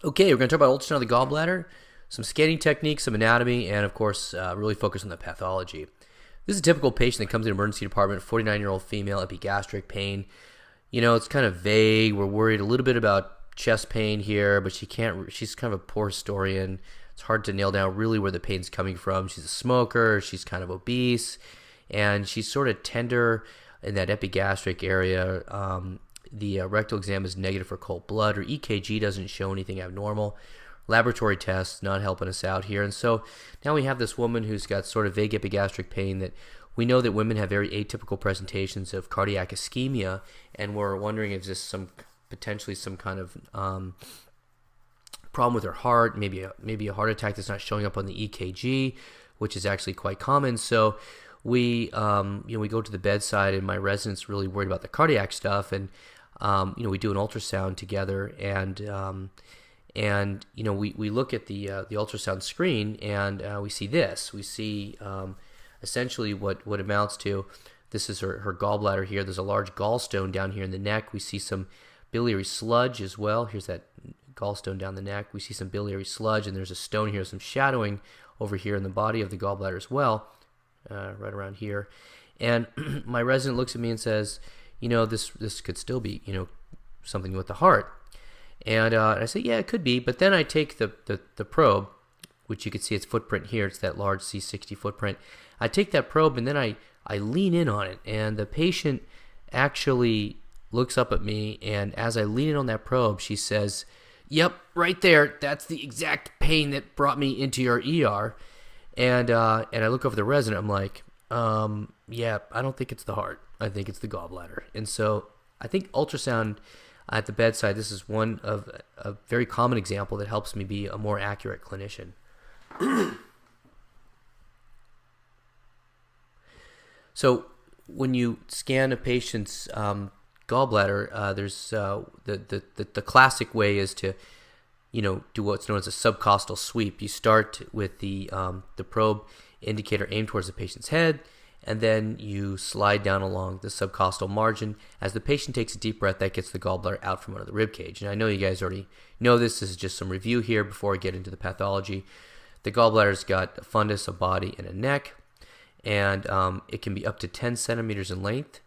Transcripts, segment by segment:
Okay, we're going to talk about ultrasound of the gallbladder, some scanning techniques, some anatomy, and of course, really focus on the pathology. This is a typical patient that comes to the emergency department, 49-year-old female, epigastric pain. You know, it's kind of vague. We're worried a little bit about chest pain here, but she's kind of a poor historian. It's hard to nail down really where the pain's coming from. She's a smoker, she's kind of obese, and she's sort of tender in that epigastric area. The rectal exam is negative for cold blood, or EKG doesn't show anything abnormal. Laboratory tests not helping us out here. And so now we have this woman who's got sort of vague epigastric pain that we know that women have very atypical presentations of cardiac ischemia, and we're wondering if this potentially some kind of problem with her heart, maybe a heart attack that's not showing up on the EKG, which is actually quite common. So we we go to the bedside, and my resident's really worried about the cardiac stuff, and we do an ultrasound together, and we look at the ultrasound screen, and we see this. We see essentially what amounts to, this is her gallbladder here. There's a large gallstone down here in the neck. We see some biliary sludge as well. Here's that gallstone down the neck. We see some biliary sludge, and there's a stone here, some shadowing over here in the body of the gallbladder as well, right around here. And my resident looks at me and says, this could still be, something with the heart. And I say, yeah, it could be. But then I take the probe, which you can see its footprint here. It's that large C60 footprint. I take that probe, and then I lean in on it. And the patient actually looks up at me, and as I lean in on that probe, she says, "Yep, right there. That's the exact pain that brought me into your ER." And I look over the resident. I'm like, yeah, I don't think it's the heart. I think it's the gallbladder. And so I think ultrasound at the bedside, this is one of a very common example that helps me be a more accurate clinician. So when you scan a patient's gallbladder, there's the classic way is to do what's known as a subcostal sweep. You start with the probe indicator aimed towards the patient's head, and then you slide down along the subcostal margin. As the patient takes a deep breath, that gets the gallbladder out from under the rib cage. And I know you guys already know this. This is just some review here before I get into the pathology. The gallbladder's got a fundus, a body, and a neck, and it can be up to 10 centimeters in length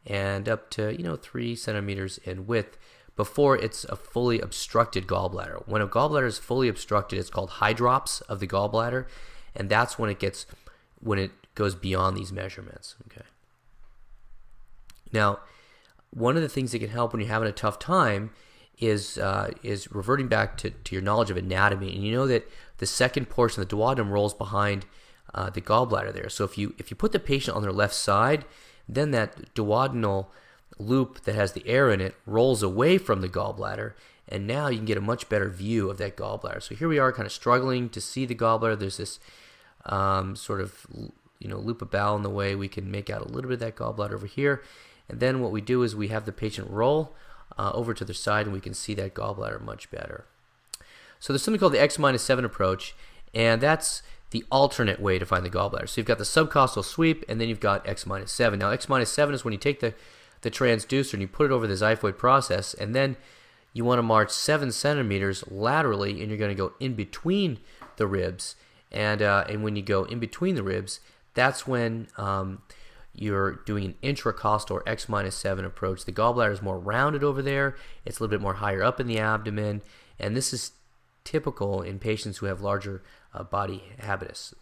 and up to 3 centimeters in width before it's a fully obstructed gallbladder. When a gallbladder is fully obstructed, it's called hydrops of the gallbladder, and that's when it goes beyond these measurements. Okay. Now, one of the things that can help when you're having a tough time is reverting back to your knowledge of anatomy, and you know that the second portion of the duodenum rolls behind the gallbladder there. So if you put the patient on their left side, then that duodenal loop that has the air in it rolls away from the gallbladder, and now you can get a much better view of that gallbladder. So here we are kind of struggling to see the gallbladder. There's this sort of loop of bowel in the way. We can make out a little bit of that gallbladder over here, and then what we do is we have the patient roll over to the side, and we can see that gallbladder much better. So there's something called the X-7 approach, and that's the alternate way to find the gallbladder. So you've got the subcostal sweep, and then you've got X-7. Now X-7 is when you take the transducer and you put it over the xiphoid process, and then you want to march 7 centimeters laterally, and you're going to go in between the ribs. And when you go in between the ribs, that's when you're doing an intracostal or X-7 approach. The gallbladder is more rounded over there. It's a little bit more higher up in the abdomen, and this is typical in patients who have larger body habitus.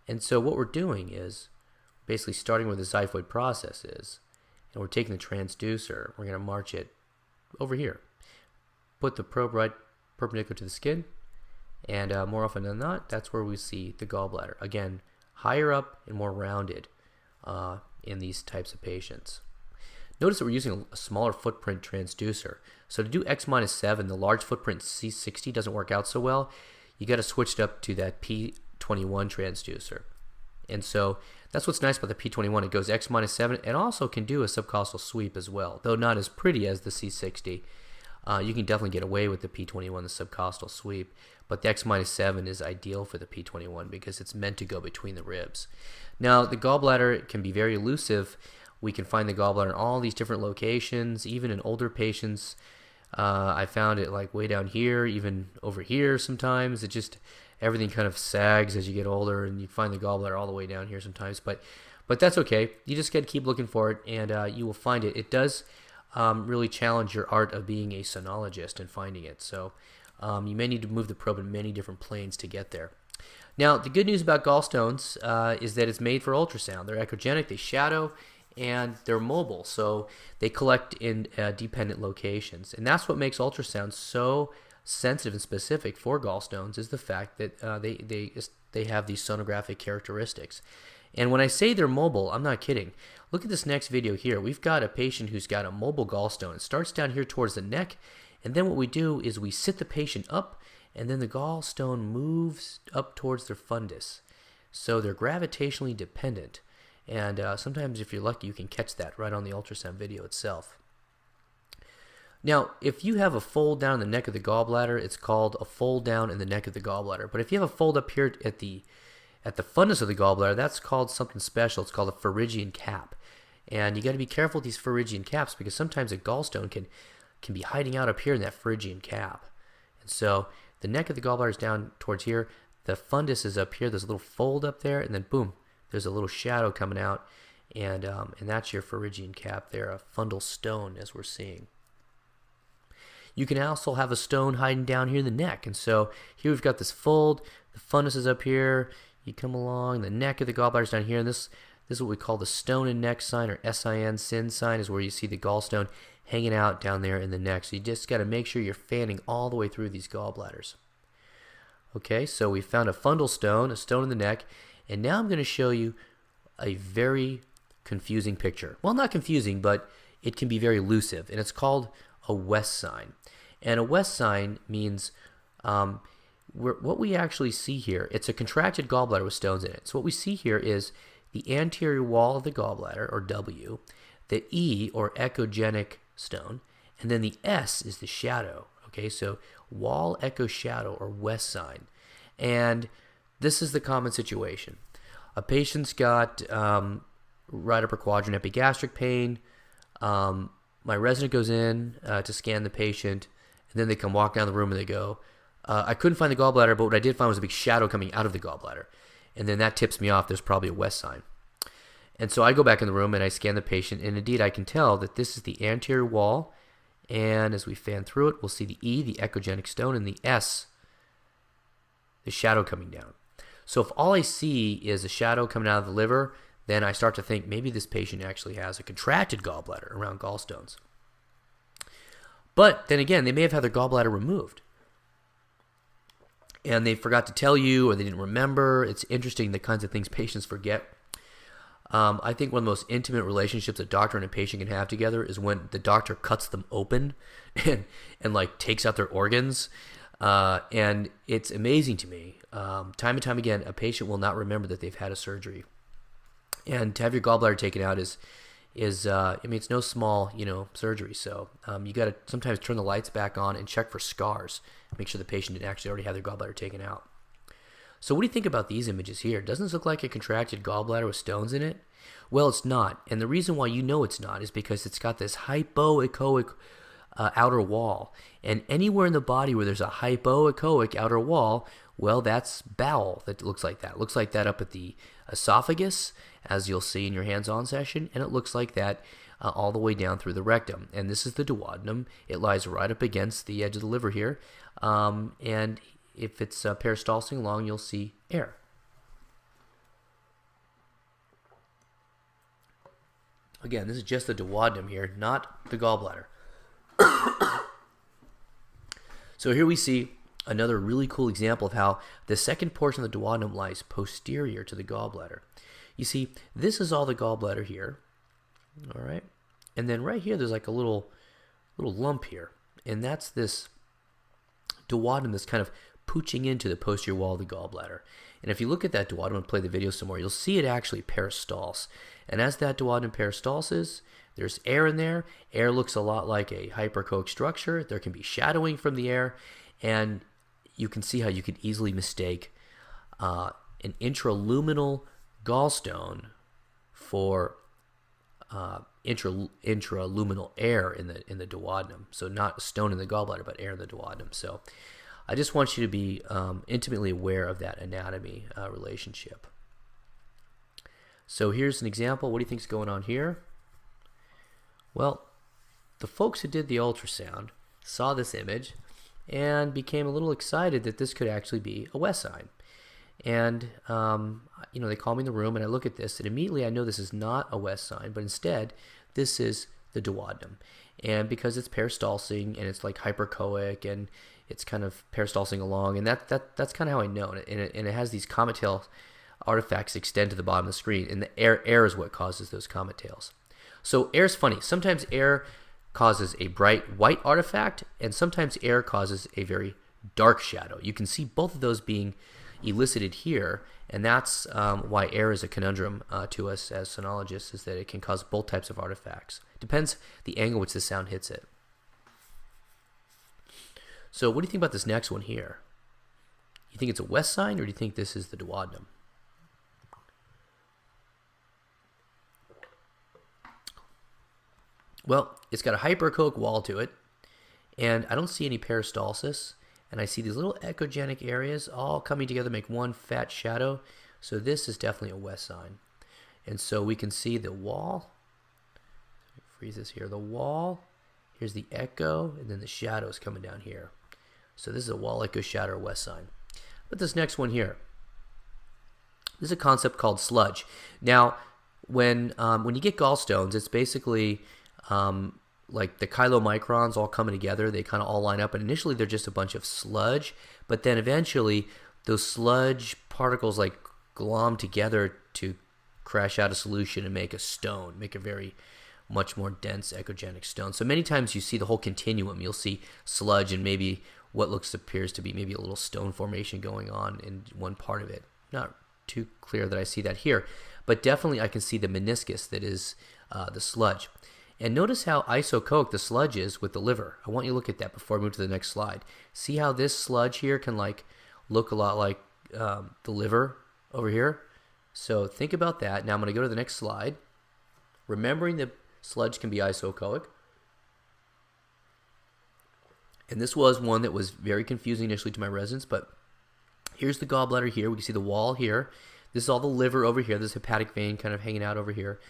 And so what we're doing is basically starting where the xiphoid process is, and we're taking the transducer. We're going to march it over here. Put the probe right perpendicular to the skin, and more often than not, that's where we see the gallbladder. Again, higher up and more rounded in these types of patients. Notice that we're using a smaller footprint transducer. So to do X-7, the large footprint C60 doesn't work out so well. You got to switch it up to that P21 transducer. And so that's what's nice about the P21. It goes X-7 and also can do a subcostal sweep as well, though not as pretty as the C60. You can definitely get away with the P21, the subcostal sweep, but the X-7 is ideal for the P21 because it's meant to go between the ribs. Now, the gallbladder can be very elusive. We can find the gallbladder in all these different locations, even in older patients. I found it like way down here, even over here sometimes. It just, everything kind of sags as you get older, and you find the gallbladder all the way down here sometimes. But that's okay. You just got to keep looking for it, and you will find it. It does really challenge your art of being a sonologist and finding it. So you may need to move the probe in many different planes to get there. Now, the good news about gallstones is that it's made for ultrasound. They're echogenic, they shadow, and they're mobile, so they collect in dependent locations. And that's what makes ultrasound so sensitive and specific for gallstones, is the fact that they have these sonographic characteristics. And when I say they're mobile, I'm not kidding. Look at this next video here. We've got a patient who's got a mobile gallstone. It starts down here towards the neck, and then what we do is we sit the patient up, and then the gallstone moves up towards their fundus. So they're gravitationally dependent. And sometimes if you're lucky, you can catch that right on the ultrasound video itself. Now, if you have a fold down in the neck of the gallbladder, it's called a fold down in the neck of the gallbladder. But if you have a fold up here at the fundus of the gallbladder, that's called something special. It's called a pharyngean cap. And you got to be careful with these pharyngean caps, because sometimes a gallstone can be hiding out up here in that pharyngean cap. And so the neck of the gallbladder is down towards here. The fundus is up here. There's a little fold up there, and then boom, there's a little shadow coming out, and that's your pharyngean cap there, a fundal stone, as we're seeing. You can also have a stone hiding down here in the neck, and so here we've got this fold. The fundus is up here. You come along, the neck of the gallbladder is down here, and this is what we call the stone and neck sign, or SIN, SIN sign, is where you see the gallstone hanging out down there in the neck. So you just got to make sure you're fanning all the way through these gallbladders. Okay, so we found a fundal stone, a stone in the neck, and now I'm going to show you a very confusing picture. Well, not confusing, but it can be very elusive, and it's called a West sign. And a West sign means what we actually see here, it's a contracted gallbladder with stones in it. So what we see here is the anterior wall of the gallbladder, or W, the E, or echogenic stone, and then the S is the shadow. Okay, so wall, echo, shadow, or West sign. And this is the common situation. A patient's got right upper quadrant epigastric pain. My resident goes in to scan the patient, and then they come walk down the room and they go, I couldn't find the gallbladder, but what I did find was a big shadow coming out of the gallbladder. And then that tips me off there's probably a West sign. And so I go back in the room and I scan the patient, and indeed I can tell that this is the anterior wall, and as we fan through it, we'll see the E, the echogenic stone, and the S, the shadow coming down. So if all I see is a shadow coming out of the liver, then I start to think maybe this patient actually has a contracted gallbladder around gallstones. But then again, they may have had their gallbladder removed, and they forgot to tell you, or they didn't remember. It's interesting the kinds of things patients forget. I think one of the most intimate relationships a doctor and a patient can have together is when the doctor cuts them open and like takes out their organs. And it's amazing to me. Time and time again, a patient will not remember that they've had a surgery. And to have your gallbladder taken out is I mean, it's no small, surgery. So you got to sometimes turn the lights back on and check for scars. Make sure the patient didn't actually already have their gallbladder taken out. So what do you think about these images here? Doesn't this look like a contracted gallbladder with stones in it? Well, it's not. And the reason why you know it's not is because it's got this hypoechoic outer wall. And anywhere in the body where there's a hypoechoic outer wall, well, that's bowel that looks like that. It looks like that up at the esophagus, as you'll see in your hands-on session, and it looks like that all the way down through the rectum. And this is the duodenum. It lies right up against the edge of the liver here. And if it's peristalsing along, you'll see air. Again, this is just the duodenum here, not the gallbladder. So here we see another really cool example of how the second portion of the duodenum lies posterior to the gallbladder. You see, this is all the gallbladder here, all right? And then right here, there's like a little lump here, and that's this duodenum that's kind of pooching into the posterior wall of the gallbladder. And if you look at that duodenum and play the video some more, you'll see it actually peristalse. And as that duodenum peristalses, there's air in there. Air looks a lot like a hyperechoic structure. There can be shadowing from the air, and you can see how you could easily mistake an intraluminal gallstone for intraluminal air in the duodenum. So not stone in the gallbladder, but air in the duodenum. So I just want you to be intimately aware of that anatomy relationship. So here's an example. What do you think is going on here? Well, the folks who did the ultrasound saw this image and became a little excited that this could actually be a West sign. And they call me in the room, and I look at this, and immediately I know this is not a West sign, but instead this is the duodenum. And because it's peristalsing and it's like hypercoic and it's kind of peristalsing along, and that's kind of how I know. And it has these comet tail artifacts extend to the bottom of the screen, and the air is what causes those comet tails. So air's funny. Sometimes air causes a bright white artifact, and sometimes air causes a very dark shadow. You can see both of those being elicited here, and that's why air is a conundrum to us as sonologists, is that it can cause both types of artifacts. Depends the angle which the sound hits it. So what do you think about this next one here? You think it's a West sign, or do you think this is the duodenum? Well, it's got a hyperechoic wall to it, and I don't see any peristalsis, and I see these little echogenic areas all coming together to make one fat shadow. So this is definitely a West sign. And so we can see the wall. Let me freeze this here. The wall, here's the echo, and then the shadow is coming down here. So this is a wall echo shadow West sign. But this next one here, this is a concept called sludge. Now, when you get gallstones, it's basically like the chylomicrons all coming together. They kind of all line up, and initially they're just a bunch of sludge, but then eventually those sludge particles like glom together to crash out a solution and make a stone, make a very much more dense echogenic stone. So many times you see the whole continuum. You'll see sludge and maybe what appears to be maybe a little stone formation going on in one part of it. Not too clear that I see that here, but definitely I can see the meniscus that is the sludge. And notice how isoechoic the sludge is with the liver. I want you to look at that before I move to the next slide. See how this sludge here can look a lot like the liver over here? So think about that. Now I'm going to go to the next slide. Remembering that sludge can be isoechoic. And this was one that was very confusing initially to my residents, but here's the gallbladder here. We can see the wall here. This is all the liver over here. This hepatic vein kind of hanging out over here.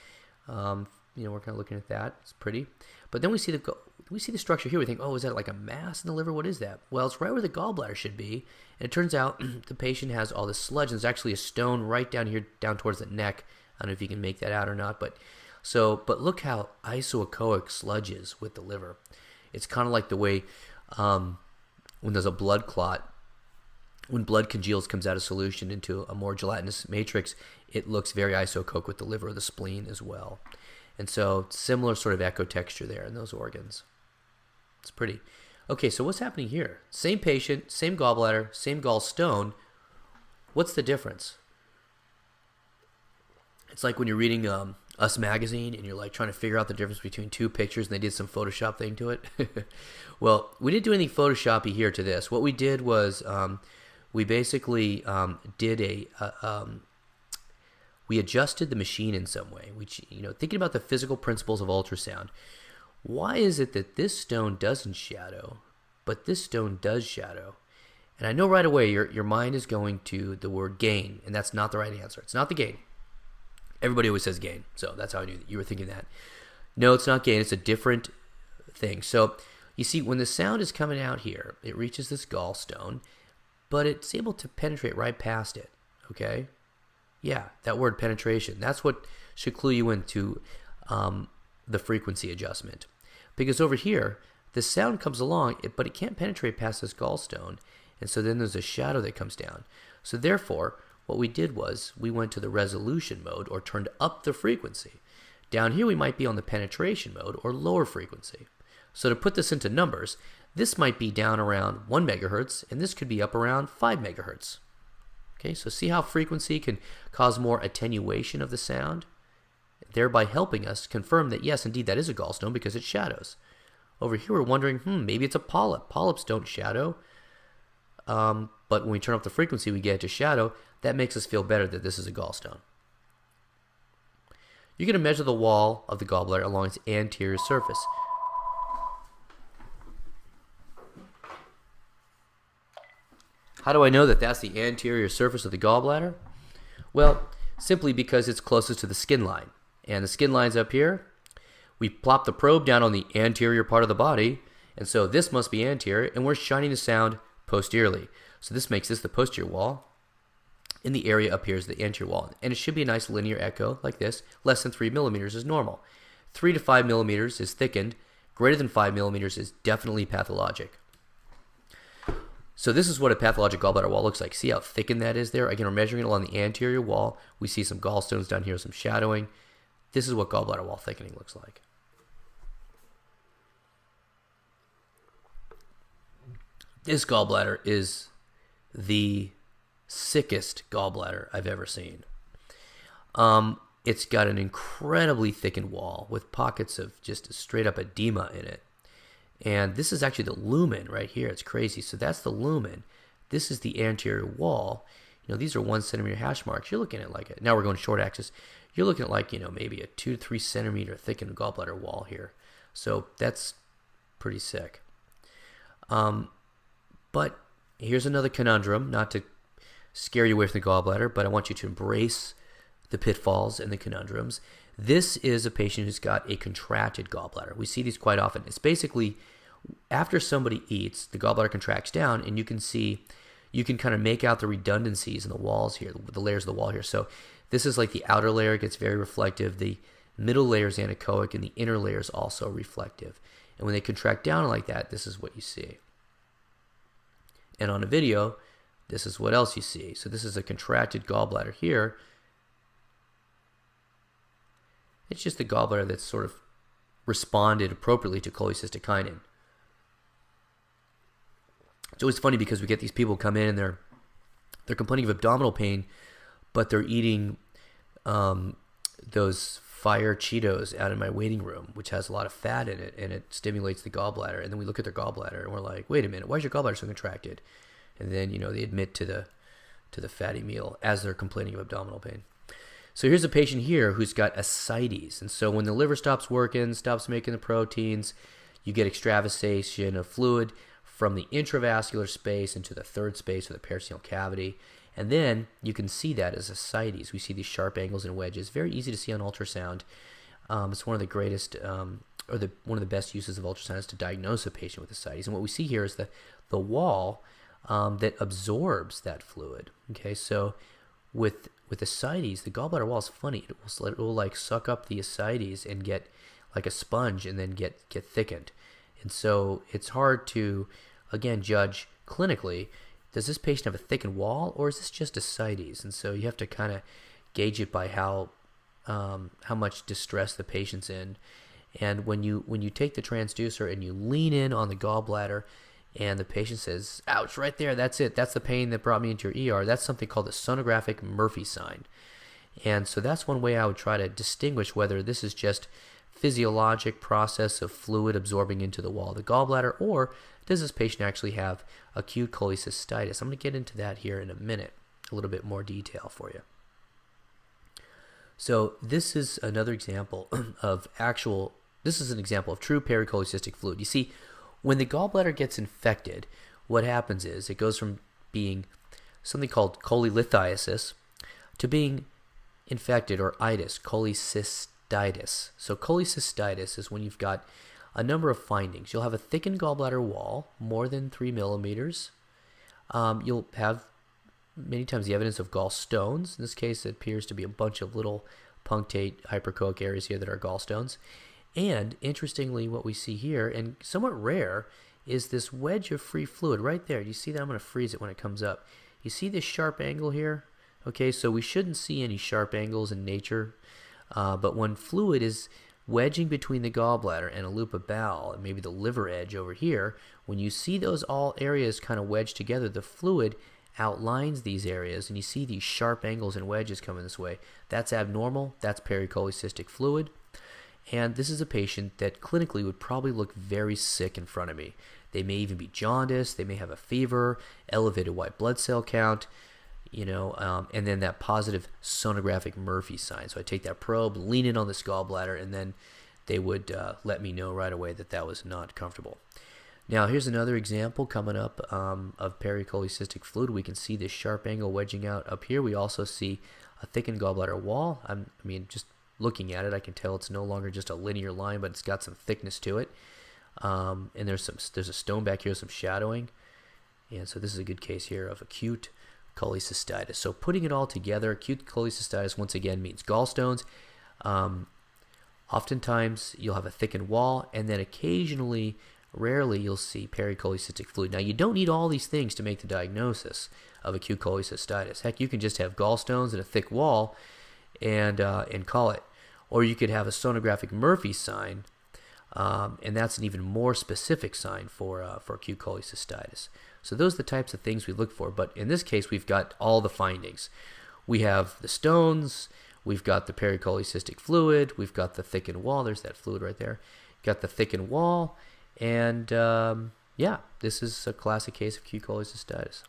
We're kind of looking at that. It's pretty. But then we see the structure here. We think, oh, is that like a mass in the liver? What is that? Well, it's right where the gallbladder should be. And it turns out the patient has all this sludge, and there's actually a stone right down here, down towards the neck. I don't know if you can make that out or not. But look how isoechoic sludge is with the liver. It's kind of like the way when there's a blood clot, when blood congeals, comes out of solution into a more gelatinous matrix, it looks very isoechoic with the liver or the spleen as well. And so similar sort of echo texture there in those organs. It's pretty. Okay, so what's happening here? Same patient, same gallbladder, same gallstone. What's the difference? It's like when you're reading Us Magazine and you're like trying to figure out the difference between two pictures and they did some Photoshop thing to it. Well, we didn't do anything Photoshoppy here to this. What we did was we basically did we adjusted the machine in some way. Which, thinking about the physical principles of ultrasound, why is it that this stone doesn't shadow, but this stone does shadow? And I know right away your mind is going to the word gain, and that's not the right answer. It's not the gain. Everybody always says gain, so that's how I knew that you were thinking that. No, it's not gain. It's a different thing. So you see, when the sound is coming out here, it reaches this gallstone, but it's able to penetrate right past it. Okay? Yeah, that word penetration. That's what should clue you into the frequency adjustment. Because over here, the sound comes along, but it can't penetrate past this gallstone. And so then there's a shadow that comes down. So therefore, what we did was we went to the resolution mode, or turned up the frequency. Down here we might be on the penetration mode, or lower frequency. So to put this into numbers, this might be down around 1 megahertz, and this could be up around 5 megahertz. Okay, so see how frequency can cause more attenuation of the sound, thereby helping us confirm that yes, indeed, that is a gallstone because it shadows. Over here we're wondering, maybe it's a polyp. Polyps don't shadow, but when we turn up the frequency, we get it to shadow. That makes us feel better that this is a gallstone. you're going to measure the wall of the gallbladder along its anterior surface. How do I know that that's the anterior surface of the gallbladder? Well, simply because it's closest to the skin line. And the skin line's up here. We plop the probe down on the anterior part of the body, and so this must be anterior, and we're shining the sound posteriorly. So this makes this the posterior wall, and the area up here is the anterior wall. And it should be a nice linear echo like this. Less than 3 millimeters is normal. 3 to 5 millimeters is thickened. Greater than 5 millimeters is definitely pathologic. So this is what a pathologic gallbladder wall looks like. See how thickened that is there? Again, we're measuring it along the anterior wall. We see some gallstones down here, some shadowing. This is what gallbladder wall thickening looks like. This gallbladder is the sickest gallbladder I've ever seen. It's got an incredibly thickened wall with pockets of just straight up edema in it. And this is actually the lumen right here. It's crazy. So that's the lumen. This is the anterior wall. You know, these are 1 centimeter hash marks. You're looking at like a, now we're going short axis. You're looking at like, you know, maybe a 2 to 3 centimeter thickened gallbladder wall here. So that's pretty sick. But here's another conundrum, not to scare you away from the gallbladder, but I want you to embrace the pitfalls and the conundrums. This is a patient who's got a contracted gallbladder. We see these quite often. It's basically after somebody eats, the gallbladder contracts down, and you can see, you can kind of make out the redundancies in the walls here, the layers of the wall here. So this is like the outer layer gets very reflective, the middle layer is anechoic, and the inner layer is also reflective. And when they contract down like that, this is what you see. And on a video, this is what else you see. So this is a contracted gallbladder here. It's just the gallbladder that's sort of responded appropriately to cholecystokinin. It's always funny because we get these people come in and they're complaining of abdominal pain, but they're eating those fire Cheetos out in my waiting room, which has a lot of fat in it, and it stimulates the gallbladder. And then we look at their gallbladder and we're like, wait a minute, why is your gallbladder so contracted? And then, you know, they admit to the fatty meal as they're complaining of abdominal pain. So here's a patient here who's got ascites. And so when the liver stops working, stops making the proteins, you get extravasation of fluid from the intravascular space into the third space or the peritoneal cavity. And then you can see that as ascites. We see these sharp angles and wedges. Very easy to see on ultrasound. It's one of the greatest, one of the best uses of ultrasound is to diagnose a patient with ascites. And what we see here is the wall that absorbs that fluid. Okay, so with ascites, the gallbladder wall is funny. It will like suck up the ascites and get like a sponge and then get thickened. And so it's hard to, again, judge clinically, does this patient have a thickened wall or is this just ascites? And so you have to kind of gauge it by how much distress the patient's in. And when you take the transducer and you lean in on the gallbladder and the patient says, ouch, right there, that's it. That's the pain that brought me into your ER. That's something called the sonographic Murphy sign. And so that's one way I would try to distinguish whether this is just physiologic process of fluid absorbing into the wall of the gallbladder, or does this patient actually have acute cholecystitis? I'm going to get into that here in a minute, a little bit more detail for you. So this is another example of this is an example of true pericholecystic fluid. You see, when the gallbladder gets infected, what happens is it goes from being something called cholelithiasis to being infected, or itis, cholecystitis. So cholecystitis is when you've got a number of findings. You'll have a thickened gallbladder wall, more than 3 millimeters. You'll have many times the evidence of gallstones. In this case, it appears to be a bunch of little punctate hyperchoic areas here that are gallstones. And interestingly, what we see here, and somewhat rare, is this wedge of free fluid right there. You see that? I'm going to freeze it when it comes up. You see this sharp angle here? Okay, so we shouldn't see any sharp angles in nature, but when fluid is wedging between the gallbladder and a loop of bowel, and maybe the liver edge over here, when you see those all areas kind of wedged together, the fluid outlines these areas, and you see these sharp angles and wedges coming this way. That's abnormal. That's pericholecystic fluid. And this is a patient that clinically would probably look very sick in front of me. They may even be jaundiced. They may have a fever, elevated white blood cell count. and then that positive sonographic Murphy sign. So I take that probe, lean in on this gallbladder, and then they would let me know right away that that was not comfortable. Now here's another example coming up of pericholecystic fluid. We can see this sharp angle wedging out up here. We also see a thickened gallbladder wall. I mean, just looking at it, I can tell it's no longer just a linear line, but it's got some thickness to it. And there's a stone back here, some shadowing. And so this is a good case here of acute cholecystitis. So putting it all together, acute cholecystitis once again means gallstones. Oftentimes you'll have a thickened wall, and then occasionally, rarely, you'll see pericholecystic fluid. Now you don't need all these things to make the diagnosis of acute cholecystitis. Heck, you can just have gallstones and a thick wall and call it. Or you could have a sonographic Murphy sign, and that's an even more specific sign for acute cholecystitis. So those are the types of things we look for. But in this case, we've got all the findings. We have the stones, we've got the pericholecystic fluid, we've got the thickened wall. There's that fluid right there. Got the thickened wall, and yeah, this is a classic case of acute cholecystitis.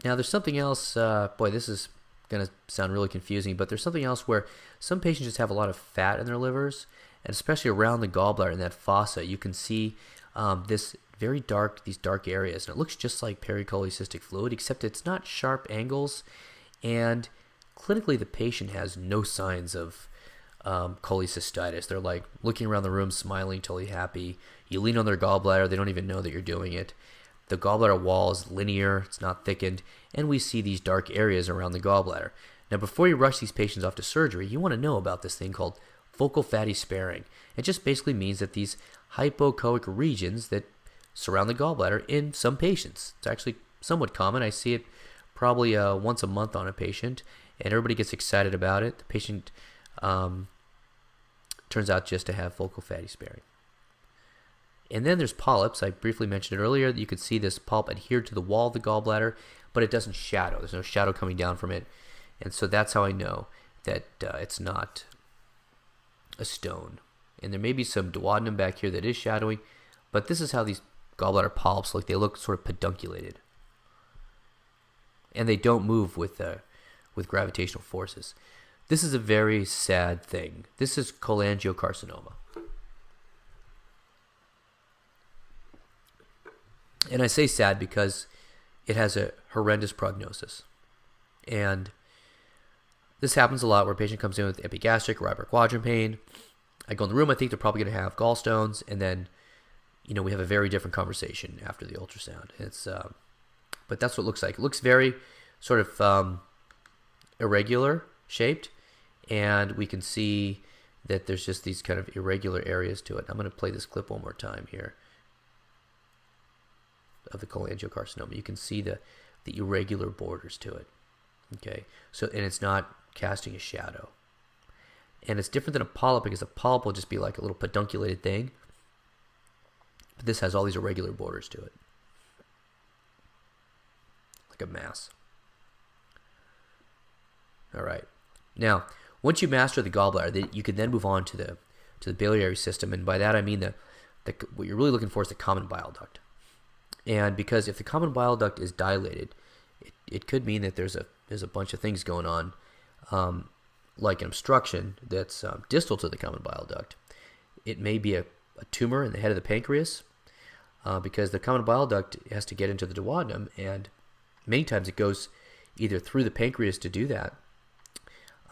Now there's something else, boy, this is going to sound really confusing, but there's something else where some patients just have a lot of fat in their livers, and especially around the gallbladder in that fossa, you can see these dark areas, and it looks just like pericholecystic fluid, except it's not sharp angles, and clinically the patient has no signs of cholecystitis. They're like looking around the room, smiling, totally happy. You lean on their gallbladder, they don't even know that you're doing it. The gallbladder wall is linear, it's not thickened, and we see these dark areas around the gallbladder. Now before you rush these patients off to surgery, you want to know about this thing called focal fatty sparing. It just basically means that these hypoechoic regions that surround the gallbladder in some patients, it's actually somewhat common. I see it probably once a month on a patient, and everybody gets excited about it. The patient turns out just to have focal fatty sparing. And then there's polyps. I briefly mentioned it earlier. You could see this polyp adhered to the wall of the gallbladder, but it doesn't shadow. There's no shadow coming down from it. And so that's how I know that it's not a stone. And there may be some duodenum back here that is shadowing, but this is how these gallbladder polyps look. They look sort of pedunculated. And they don't move with gravitational forces. This is a very sad thing. This is cholangiocarcinoma. And I say sad because it has a horrendous prognosis. And this happens a lot where a patient comes in with epigastric or upper quadrant pain. I go in the room, I think they're probably going to have gallstones, and then, we have a very different conversation after the ultrasound. But that's what it looks like. It looks very sort of irregular shaped, and we can see that there's just these kind of irregular areas to it. I'm going to play this clip one more time here of the cholangiocarcinoma. You can see the irregular borders to it. Okay, so, and it's not casting a shadow. And it's different than a polyp because a polyp will just be like a little pedunculated thing. But this has all these irregular borders to it. Like a mass. All right. Now, once you master the gallbladder, you can then move on to the biliary system, and by that I mean what you're really looking for is the common bile duct. And because if the common bile duct is dilated, it could mean that there's a bunch of things going on, like an obstruction that's distal to the common bile duct. It may be a tumor in the head of the pancreas, because the common bile duct has to get into the duodenum, and many times it goes either through the pancreas to do that,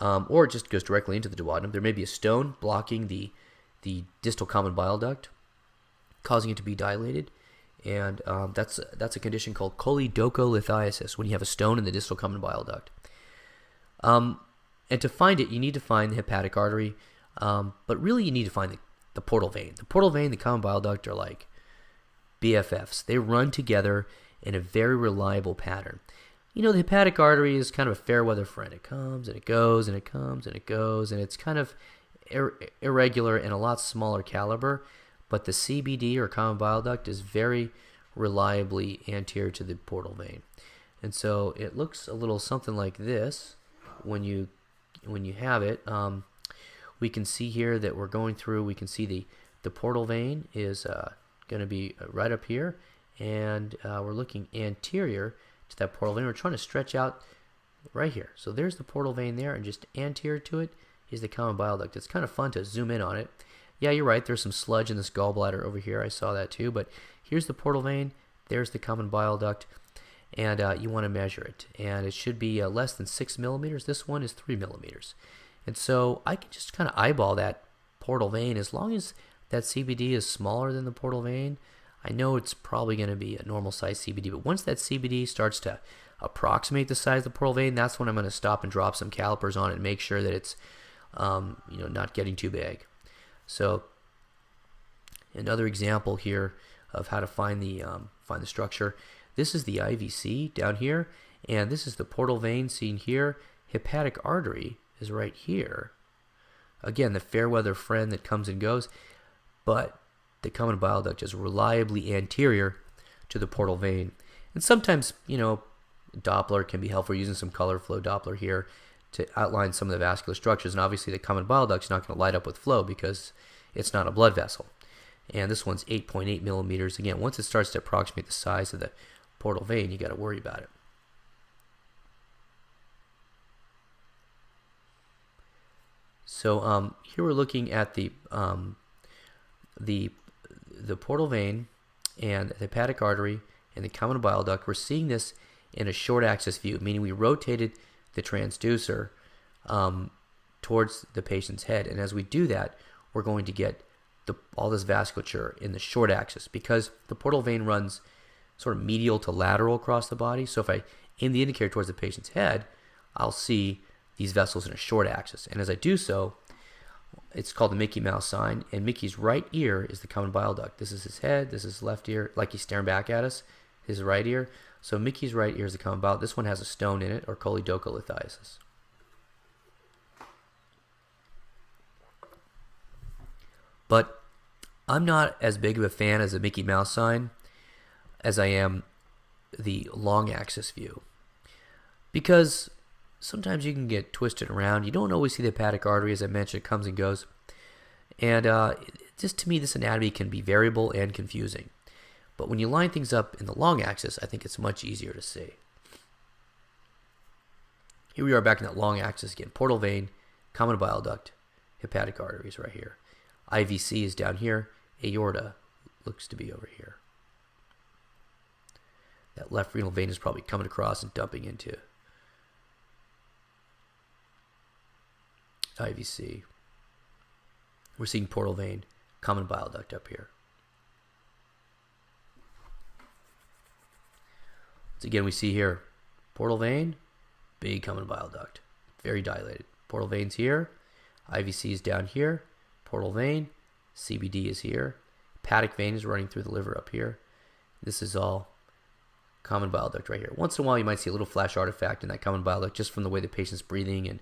or it just goes directly into the duodenum. There may be a stone blocking the distal common bile duct, causing it to be dilated. And that's a condition called choledocholithiasis, when you have a stone in the distal common bile duct. And to find it, you need to find the hepatic artery, but really you need to find the portal vein. The portal vein and the common bile duct are like BFFs. They run together in a very reliable pattern. The hepatic artery is kind of a fair weather friend. It comes and it goes and it comes and it goes, and it's kind of irregular and a lot smaller caliber. But the CBD, or common bile duct, is very reliably anterior to the portal vein. And so it looks a little something like this when you have it. We can see here that we're going through, we can see the portal vein is going to be right up here, and we're looking anterior to that portal vein. We're trying to stretch out right here. So there's the portal vein there, and just anterior to it is the common bile duct. It's kind of fun to zoom in on it. Yeah, you're right, there's some sludge in this gallbladder over here. I saw that too, but here's the portal vein, there's the common bile duct, and you want to measure it. And it should be less than 6 millimeters. This one is 3 millimeters. And so I can just kind of eyeball that portal vein. As long as that CBD is smaller than the portal vein, I know it's probably going to be a normal size CBD. But once that CBD starts to approximate the size of the portal vein, that's when I'm going to stop and drop some calipers on it and make sure that it's not getting too big. So another example here of how to find the structure. This is the IVC down here, and this is the portal vein seen here. Hepatic artery is right here. Again, the fair weather friend that comes and goes, but the common bile duct is reliably anterior to the portal vein. And sometimes, Doppler can be helpful, using some color flow Doppler here to outline some of the vascular structures. And obviously the common bile duct is not going to light up with flow because it's not a blood vessel. And this one's 8.8 millimeters. Again, once it starts to approximate the size of the portal vein, you got to worry about it. So here we're looking at the portal vein and the hepatic artery and the common bile duct. We're seeing this in a short axis view, meaning we rotated the transducer towards the patient's head. And as we do that, we're going to get all this vasculature in the short axis, because the portal vein runs sort of medial to lateral across the body. So if I aim the indicator towards the patient's head, I'll see these vessels in a short axis. And as I do so, it's called the Mickey Mouse sign, and Mickey's right ear is the common bile duct. This is his head, this is his left ear, like he's staring back at us, his right ear. So Mickey's right ear is the common bile duct. This one has a stone in it, or choledocholithiasis. But I'm not as big of a fan as the Mickey Mouse sign as I am the long axis view, because sometimes you can get twisted around. You don't always see the hepatic artery, as I mentioned. It comes and goes. And just to me, this anatomy can be variable and confusing. But when you line things up in the long axis, I think it's much easier to see. Here we are back in that long axis again. Portal vein, common bile duct, hepatic arteries right here. IVC is down here. Aorta looks to be over here. That left renal vein is probably coming across and dumping into IVC. We're seeing portal vein, common bile duct up here. So again, we see here portal vein, big common bile duct, very dilated. Portal veins here, IVC is down here, portal vein, CBD is here, hepatic vein is running through the liver up here. This is all common bile duct right here. Once in a while, you might see a little flash artifact in that common bile duct just from the way the patient's breathing, and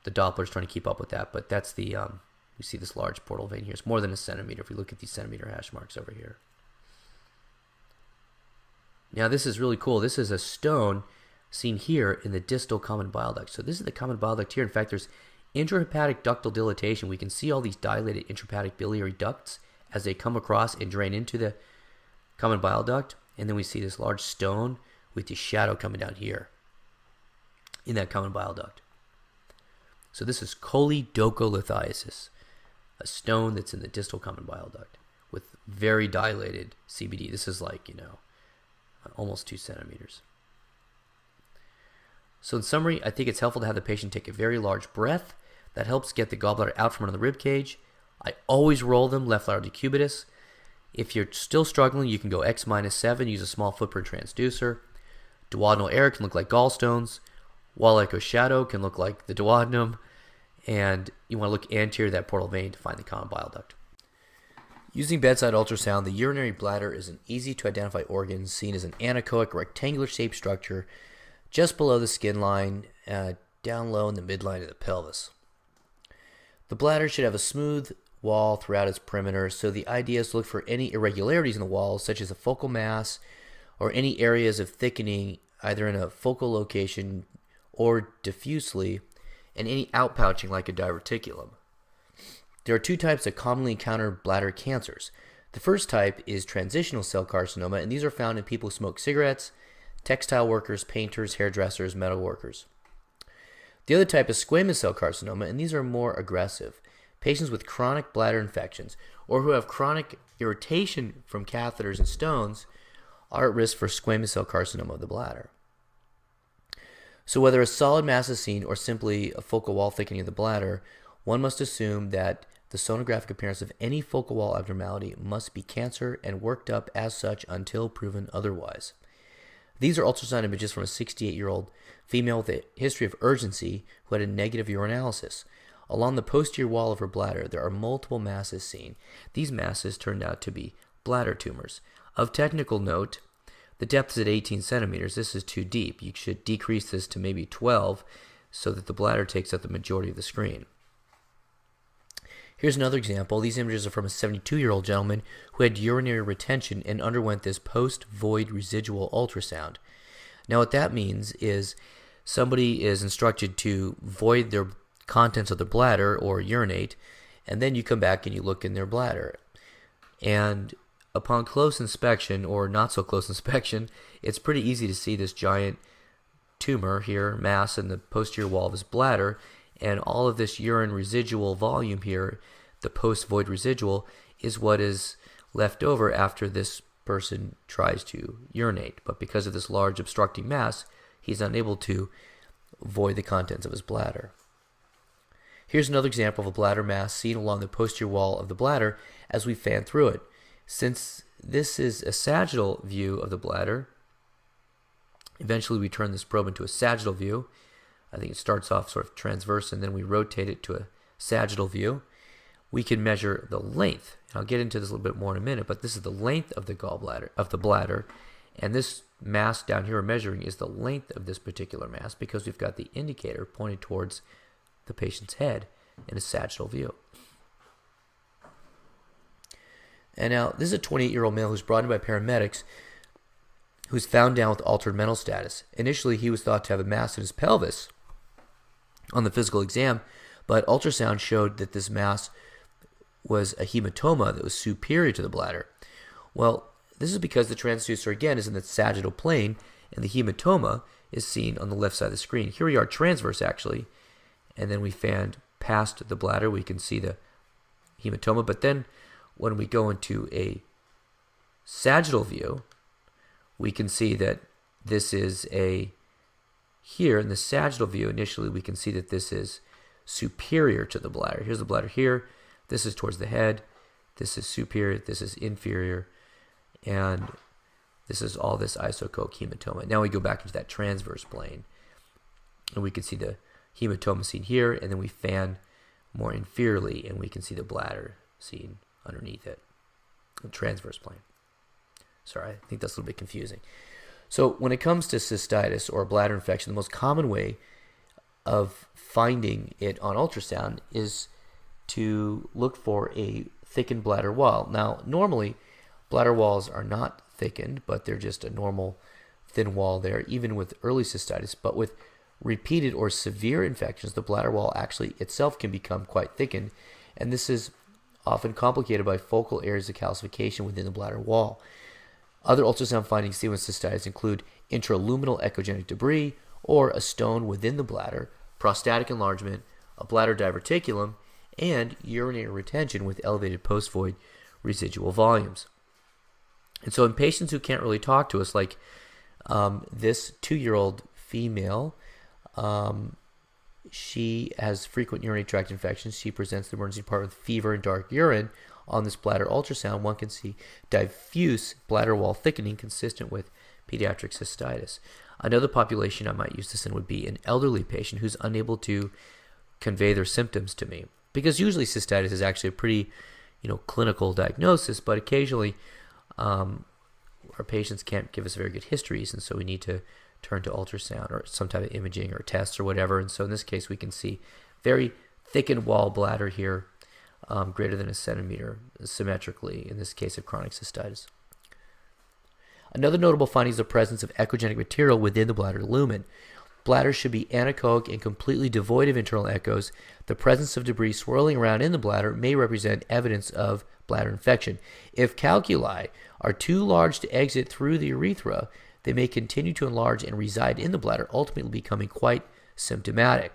the Doppler's trying to keep up with that. But that's the, you see this large portal vein here. It's more than a centimeter if we look at these centimeter hash marks over here. Now this is really cool. This is a stone seen here in the distal common bile duct. So this is the common bile duct here. In fact, there's intrahepatic ductal dilatation. We can see all these dilated intrahepatic biliary ducts as they come across and drain into the common bile duct. And then we see this large stone with the shadow coming down here in that common bile duct. So this is choledocholithiasis, a stone that's in the distal common bile duct with very dilated CBD. This is like, almost 2 centimeters. So in summary, I think it's helpful to have the patient take a very large breath. That helps get the gallbladder out from under the rib cage. I always roll them left lateral decubitus. If you're still struggling, you can go X-7, use a small footprint transducer. Duodenal error can look like gallstones. Wall echo shadow can look like the duodenum. And you want to look anterior to that portal vein to find the common bile duct. Using bedside ultrasound, the urinary bladder is an easy to identify organ seen as an anechoic rectangular shaped structure just below the skin line, down low in the midline of the pelvis. The bladder should have a smooth wall throughout its perimeter, so the idea is to look for any irregularities in the walls, such as a focal mass or any areas of thickening either in a focal location or diffusely, and any outpouching like a diverticulum. There are 2 types of commonly encountered bladder cancers. The first type is transitional cell carcinoma, and these are found in people who smoke cigarettes, textile workers, painters, hairdressers, metal workers. The other type is squamous cell carcinoma, and these are more aggressive. Patients with chronic bladder infections or who have chronic irritation from catheters and stones are at risk for squamous cell carcinoma of the bladder. So whether a solid mass is seen or simply a focal wall thickening of the bladder, one must assume that the sonographic appearance of any focal wall abnormality must be cancer and worked up as such until proven otherwise. These are ultrasound images from a 68-year-old female with a history of urgency who had a negative urinalysis. Along the posterior wall of her bladder, there are multiple masses seen. These masses turned out to be bladder tumors. Of technical note, the depth is at 18 centimeters. This is too deep. You should decrease this to maybe 12 so that the bladder takes up the majority of the screen. Here's another example. These images are from a 72-year-old gentleman who had urinary retention and underwent this post-void residual ultrasound. Now what that means is somebody is instructed to void their contents of their bladder or urinate, and then you come back and you look in their bladder. And upon close inspection, or not so close inspection, it's pretty easy to see this giant tumor here, mass in the posterior wall of his bladder, and all of this urine residual volume here, the post-void residual, is what is left over after this person tries to urinate. But because of this large obstructing mass, he's unable to void the contents of his bladder. Here's another example of a bladder mass seen along the posterior wall of the bladder as we fan through it. Since this is a sagittal view of the bladder, eventually we turn this probe into a sagittal view. I think it starts off sort of transverse and then we rotate it to a sagittal view. We can measure the length. And I'll get into this a little bit more in a minute, but this is the length of the gallbladder, of the bladder, and this mass down here we're measuring is the length of this particular mass because we've got the indicator pointed towards the patient's head in a sagittal view. And now, this is a 28-year-old male who's brought in by paramedics who's found down with altered mental status. Initially, he was thought to have a mass in his pelvis on the physical exam, but ultrasound showed that this mass was a hematoma that was superior to the bladder. Well, this is because the transducer, again, is in the sagittal plane, and the hematoma is seen on the left side of the screen. Here we are transverse, actually, and then we fanned past the bladder. We can see the hematoma, but then when we go into a sagittal view, we can see that this is here in the sagittal view, initially we can see that this is superior to the bladder. Here's the bladder here. This is towards the head. This is superior. This is inferior. And this is all this isocoque hematoma. Now we go back into that transverse plane, and we can see the hematoma seen here, and then we fan more inferiorly, and we can see the bladder seen underneath it, the transverse plane. Sorry, I think that's a little bit confusing. So when it comes to cystitis or bladder infection, the most common way of finding it on ultrasound is to look for a thickened bladder wall. Now, normally, bladder walls are not thickened, but they're just a normal thin wall there, even with early cystitis. But with repeated or severe infections, the bladder wall actually itself can become quite thickened, and this is often complicated by focal areas of calcification within the bladder wall. Other ultrasound findings seen with cystitis include intraluminal echogenic debris or a stone within the bladder, prostatic enlargement, a bladder diverticulum, and urinary retention with elevated post-void residual volumes. And so in patients who can't really talk to us, like this 2-year-old female, she has frequent urinary tract infections. She presents to the emergency department with fever and dark urine. On this bladder ultrasound, one can see diffuse bladder wall thickening consistent with pediatric cystitis. Another population I might use this in would be an elderly patient who's unable to convey their symptoms to me. Because usually cystitis is actually a pretty, clinical diagnosis, but occasionally our patients can't give us very good histories, and so we need to turn to ultrasound or some type of imaging or tests or whatever. And so in this case, we can see very thickened wall bladder here, greater than a centimeter symmetrically, in this case of chronic cystitis. Another notable finding is the presence of echogenic material within the bladder lumen. Bladders should be anechoic and completely devoid of internal echoes. The presence of debris swirling around in the bladder may represent evidence of bladder infection. If calculi are too large to exit through the urethra, they may continue to enlarge and reside in the bladder, ultimately becoming quite symptomatic.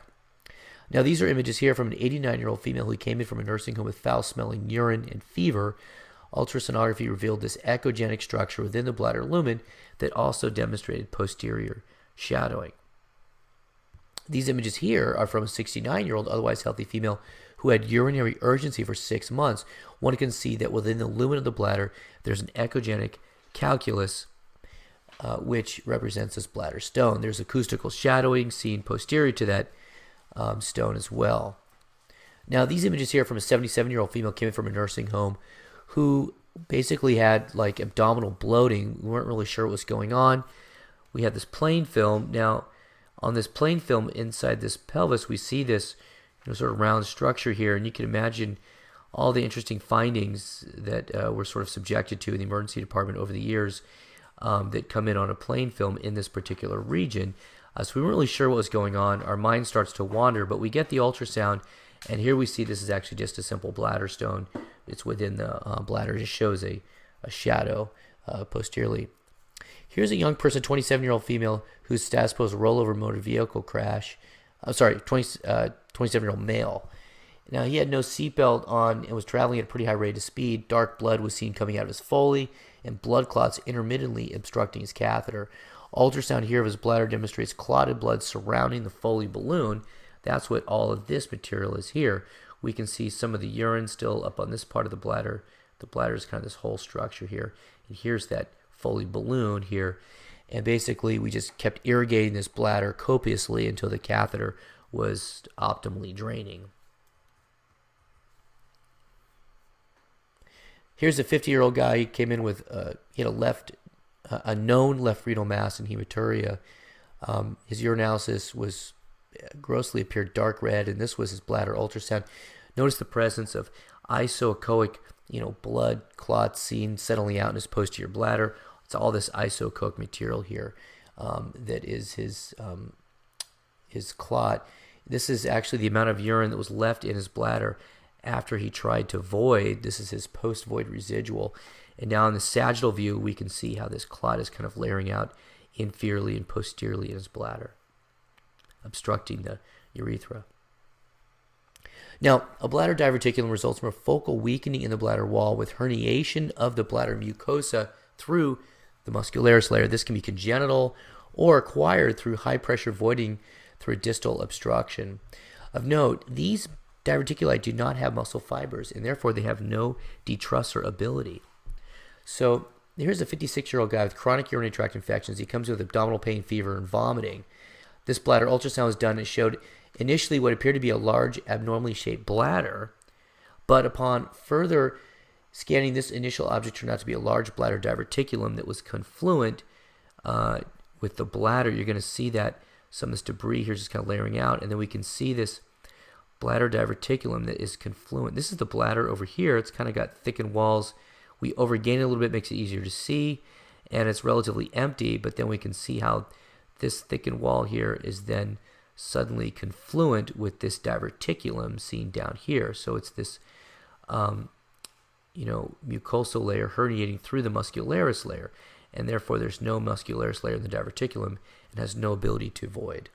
Now, these are images here from an 89-year-old female who came in from a nursing home with foul-smelling urine and fever. Ultrasonography revealed this echogenic structure within the bladder lumen that also demonstrated posterior shadowing. These images here are from a 69-year-old otherwise healthy female who had urinary urgency for 6 months. One can see that within the lumen of the bladder, there's an echogenic calculus, which represents this bladder stone. There's acoustical shadowing seen posterior to that stone as well. Now, these images here from a 77-year-old female came in from a nursing home who basically had like abdominal bloating. We weren't really sure what was going on. We had this plain film. Now, on this plain film inside this pelvis, we see this sort of round structure here, and you can imagine all the interesting findings that we're sort of subjected to in the emergency department over the years that come in on a plain film in this particular region. So we weren't really sure what was going on. Our mind starts to wander, but we get the ultrasound, and here we see this is actually just a simple bladder stone. It's within the bladder. It just shows a shadow posteriorly. Here's a young person, 27-year-old female, whose status posed a rollover motor vehicle crash. 27-year-old male. Now, he had no seatbelt on and was traveling at a pretty high rate of speed. Dark blood was seen coming out of his Foley, and blood clots intermittently obstructing his catheter. Ultrasound here of his bladder demonstrates clotted blood surrounding the Foley balloon. That's what all of this material is here. We can see some of the urine still up on this part of the bladder. The bladder is kind of this whole structure here. And here's that Foley balloon here. And basically, we just kept irrigating this bladder copiously until the catheter was optimally draining. Here's a 50-year-old guy. He came in with he had a known left renal mass and hematuria. His urinalysis was grossly appeared dark red, and this was his bladder ultrasound. Notice the presence of isoechoic, blood clots seen settling out in his posterior bladder. It's all this isoechoic material here that is his clot. This is actually the amount of urine that was left in his bladder after he tried to void. This is his post-void residual. And now in the sagittal view, we can see how this clot is kind of layering out inferiorly and posteriorly in his bladder, obstructing the urethra. Now, a bladder diverticulum results from a focal weakening in the bladder wall with herniation of the bladder mucosa through the muscularis layer. This can be congenital or acquired through high-pressure voiding through a distal obstruction. Of note, these diverticuli do not have muscle fibers, and therefore they have no detrusor ability. So here's a 56-year-old guy with chronic urinary tract infections. He comes with abdominal pain, fever, and vomiting. This bladder ultrasound was done and showed initially what appeared to be a large abnormally shaped bladder, but upon further scanning, this initial object turned out to be a large bladder diverticulum that was confluent with the bladder. You're going to see that some of this debris here is just kind of layering out, and then we can see this bladder diverticulum that is confluent. This is the bladder over here. It's kind of got thickened walls. We overgain it a little bit, makes it easier to see, and it's relatively empty, but then we can see how this thickened wall here is then suddenly confluent with this diverticulum seen down here. So it's this mucosal layer herniating through the muscularis layer, and therefore there's no muscularis layer in the diverticulum and has no ability to void.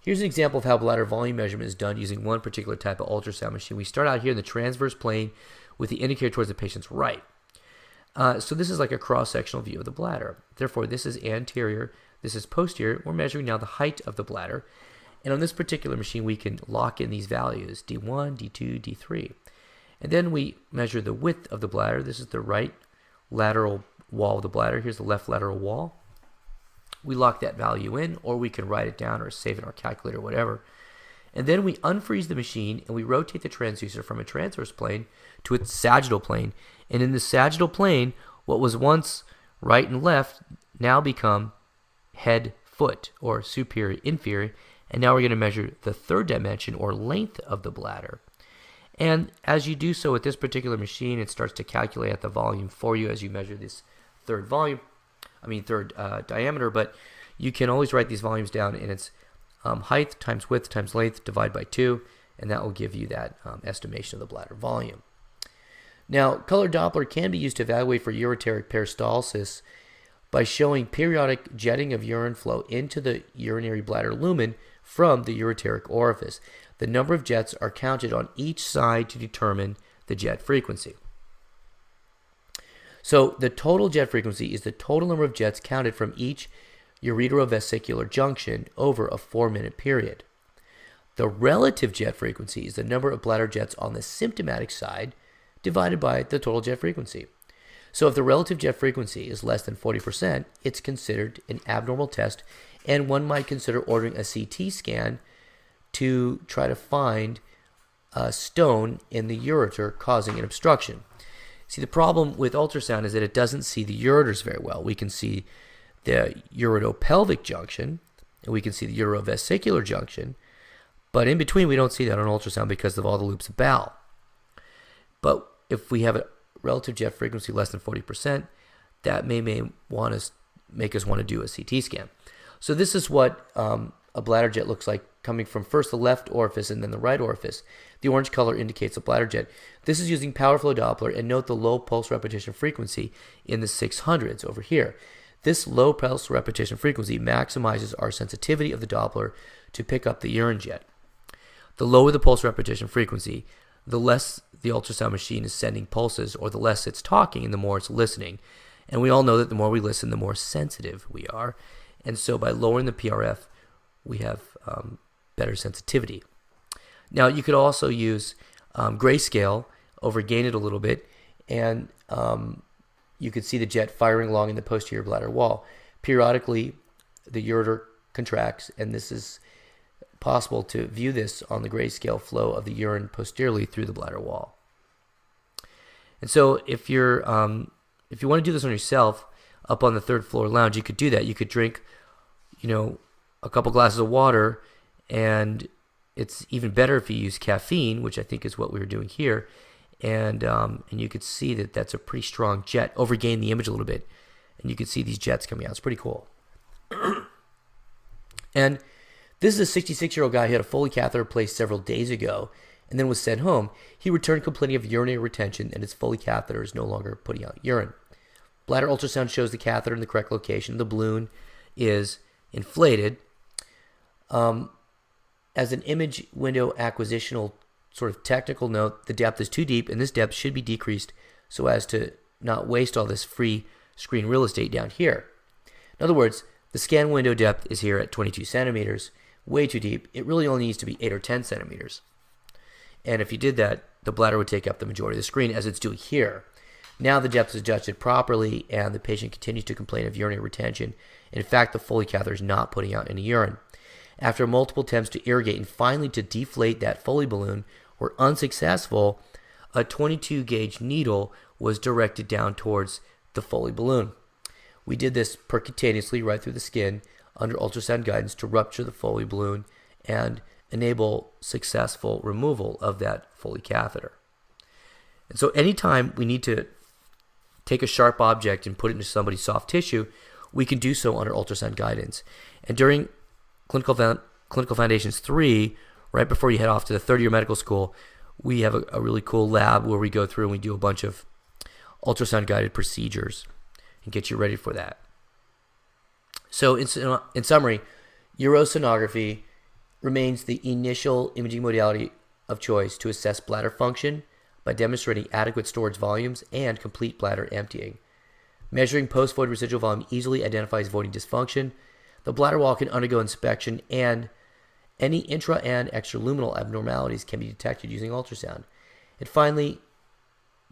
Here's an example of how bladder volume measurement is done using one particular type of ultrasound machine. We start out here in the transverse plane with the indicator towards the patient's right. So this is like a cross-sectional view of the bladder. Therefore, this is anterior, this is posterior. We're measuring now the height of the bladder. And on this particular machine, we can lock in these values, D1, D2, D3. And then we measure the width of the bladder. This is the right lateral wall of the bladder. Here's the left lateral wall. We lock that value in, or we can write it down or save it in our calculator or whatever. And then we unfreeze the machine and we rotate the transducer from a transverse plane to its sagittal plane. And in the sagittal plane, what was once right and left now become head, foot, or superior, inferior. And now we're going to measure the third dimension, or length of the bladder. And as you do so with this particular machine, it starts to calculate at the volume for you as you measure this third diameter, but you can always write these volumes down, and it's height times width times length divided by 2, and that will give you that estimation of the bladder volume. Now, color Doppler can be used to evaluate for ureteric peristalsis by showing periodic jetting of urine flow into the urinary bladder lumen from the ureteric orifice. The number of jets are counted on each side to determine the jet frequency. So the total jet frequency is the total number of jets counted from each ureterovesicular junction over a 4-minute period. The relative jet frequency is the number of bladder jets on the symptomatic side divided by the total jet frequency. So if the relative jet frequency is less than 40%, it's considered an abnormal test, and one might consider ordering a CT scan to try to find a stone in the ureter causing an obstruction. See, the problem with ultrasound is that it doesn't see the ureters very well. We can see the uretopelvic junction, and we can see the uterovesicular junction, but in between we don't see that on ultrasound because of all the loops of bowel. But if we have a relative jet frequency less than 40%, that may make us want to do a CT scan. So this is what a bladder jet looks like coming from first the left orifice and then the right orifice. The orange color indicates a bladder jet. This is using power flow Doppler, and note the low pulse repetition frequency in the 600s over here. This low pulse repetition frequency maximizes our sensitivity of the Doppler to pick up the urine jet. The lower the pulse repetition frequency, the less the ultrasound machine is sending pulses, or the less it's talking and the more it's listening. And we all know that the more we listen, the more sensitive we are. And so by lowering the PRF, we have better sensitivity. Now, you could also use grayscale, overgain it a little bit, and you could see the jet firing along in the posterior bladder wall. Periodically, the ureter contracts, and this is possible to view this on the grayscale flow of the urine posteriorly through the bladder wall. And so if you want to do this on yourself up on the third floor lounge, you could do that. You could drink, a couple glasses of water, and it's even better if you use caffeine, which I think is what we were doing here, and you could see that that's a pretty strong jet. Overgain the image a little bit, and you could see these jets coming out. It's pretty cool. And this is a 66-year-old guy who had a Foley catheter placed several days ago and then was sent home. He returned complaining of urinary retention, and his Foley catheter is no longer putting out urine. Bladder ultrasound shows the catheter in the correct location. The balloon is inflated. As an image window acquisitional sort of technical note, the depth is too deep, and this depth should be decreased so as to not waste all this free screen real estate down here. In other words, the scan window depth is here at 22 centimeters, way too deep. It really only needs to be 8 or 10 centimeters. And if you did that, the bladder would take up the majority of the screen, as it's doing here. Now the depth is adjusted properly, and the patient continues to complain of urinary retention. In fact, the Foley catheter is not putting out any urine. After multiple attempts to irrigate and finally to deflate that Foley balloon were unsuccessful, a 22 gauge needle was directed down towards the Foley balloon. We did this percutaneously right through the skin under ultrasound guidance to rupture the Foley balloon and enable successful removal of that Foley catheter. And so anytime we need to take a sharp object and put it into somebody's soft tissue, we can do so under ultrasound guidance. And during Clinical Foundations 3, right before you head off to the third year medical school, we have a really cool lab where we go through and we do a bunch of ultrasound guided procedures and get you ready for that. So in summary, urosonography remains the initial imaging modality of choice to assess bladder function by demonstrating adequate storage volumes and complete bladder emptying. Measuring post-void residual volume easily identifies voiding dysfunction. The bladder wall can undergo inspection, and any intra and extraluminal abnormalities can be detected using ultrasound. And finally,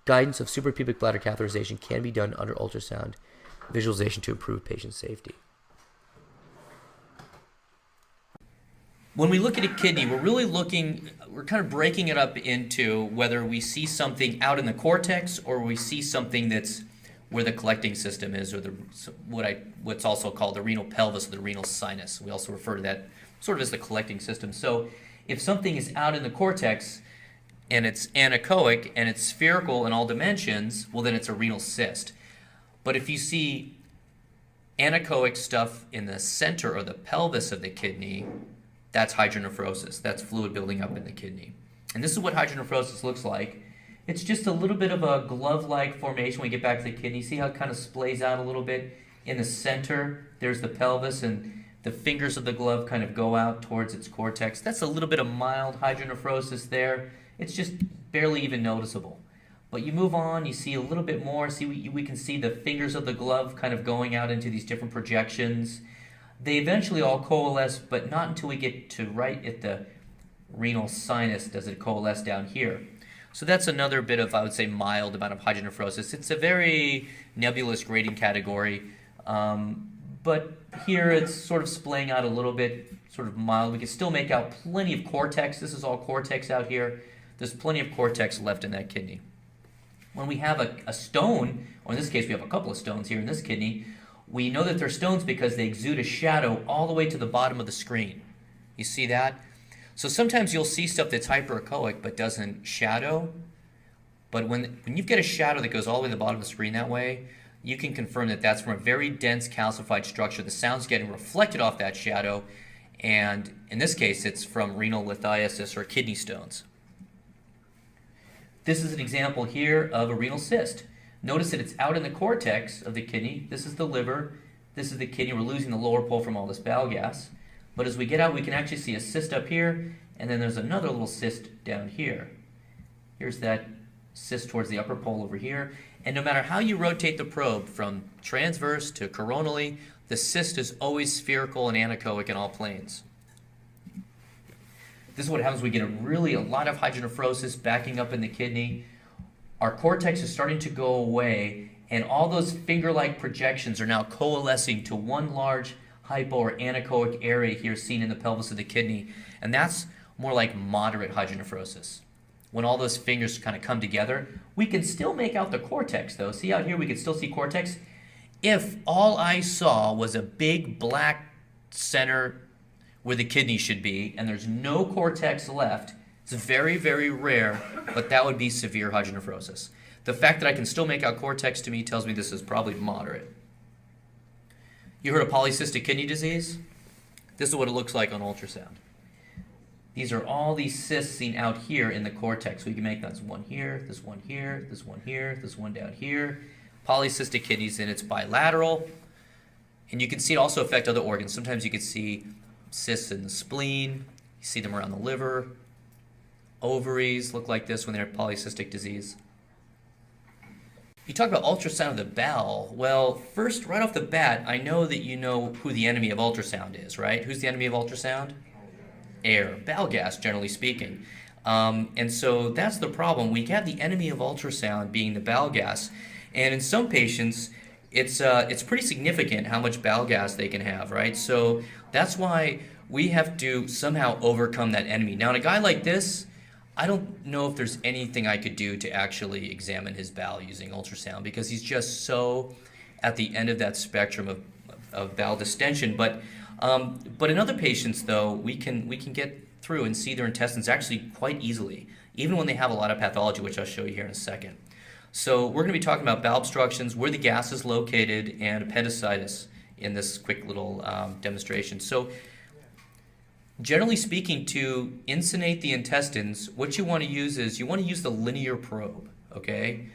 guidance of suprapubic bladder catheterization can be done under ultrasound visualization to improve patient safety. When we look at a kidney, we're kind of breaking it up into whether we see something out in the cortex or we see something that's where the collecting system is, or what's also called the renal pelvis or the renal sinus. We also refer to that sort of as the collecting system. So if something is out in the cortex and it's anechoic and it's spherical in all dimensions, well, then it's a renal cyst. But if you see anechoic stuff in the center or the pelvis of the kidney, that's hydronephrosis. That's fluid building up in the kidney. And this is what hydronephrosis looks like. It's just a little bit of a glove-like formation when we get back to the kidney. See how it kind of splays out a little bit? In the center, there's the pelvis, and the fingers of the glove kind of go out towards its cortex. That's a little bit of mild hydronephrosis there. It's just barely even noticeable. But you move on, you see a little bit more. See, we can see the fingers of the glove kind of going out into these different projections. They eventually all coalesce, but not until we get to right at the renal sinus does it coalesce down here. So that's another bit of, I would say, mild amount of hydronephrosis. It's a very nebulous grading category, but here it's sort of splaying out a little bit, sort of mild. We can still make out plenty of cortex. This is all cortex out here. There's plenty of cortex left in that kidney. When we have a stone, or in this case we have a couple of stones here in this kidney, we know that they're stones because they exude a shadow all the way to the bottom of the screen. You see that? So sometimes you'll see stuff that's hyperechoic but doesn't shadow. But when you get a shadow that goes all the way to the bottom of the screen that way, you can confirm that that's from a very dense calcified structure. The sound's getting reflected off that shadow, and in this case it's from renal lithiasis or kidney stones. This is an example here of a renal cyst. Notice that it's out in the cortex of the kidney. This is the liver. This is the kidney. We're losing the lower pole from all this bile gas. But as we get out, we can actually see a cyst up here, and then there's another little cyst down here. Here's that cyst towards the upper pole over here. And no matter how you rotate the probe, from transverse to coronally, the cyst is always spherical and anechoic in all planes. This is what happens when we get a lot of hydronephrosis backing up in the kidney. Our cortex is starting to go away, and all those finger-like projections are now coalescing to one large hypo or anechoic area here seen in the pelvis of the kidney, and that's more like moderate hydronephrosis. When all those fingers kind of come together, we can still make out the cortex though. See out here, we can still see cortex. If all I saw was a big black center where the kidney should be, and there's no cortex left, it's very, very rare, but that would be severe hydronephrosis. The fact that I can still make out cortex to me tells me this is probably moderate. You heard of polycystic kidney disease? This is what it looks like on ultrasound. These are all these cysts seen out here in the cortex. We can make this one here, this one here, this one here, this one down here. Polycystic kidneys, and it's bilateral. And you can see it also affect other organs. Sometimes you can see cysts in the spleen. You see them around the liver. Ovaries look like this when they have polycystic disease. You talk about ultrasound of the bowel. Well, first, right off the bat, I know that you know who the enemy of ultrasound is, right? Who's the enemy of ultrasound? Air, bowel gas, generally speaking. And so that's the problem. We have the enemy of ultrasound being the bowel gas. And in some patients, it's pretty significant how much bowel gas they can have, right? So that's why we have to somehow overcome that enemy. Now, in a guy like this, I don't know if there's anything I could do to actually examine his bowel using ultrasound because he's just so at the end of that spectrum of bowel distension. But in other patients, though, we can get through and see their intestines actually quite easily, even when they have a lot of pathology, which I'll show you here in a second. So we're going to be talking about bowel obstructions, where the gas is located, and appendicitis in this quick little demonstration. So generally speaking, to insinate the intestines, what you want to use is you want to use the linear probe, okay?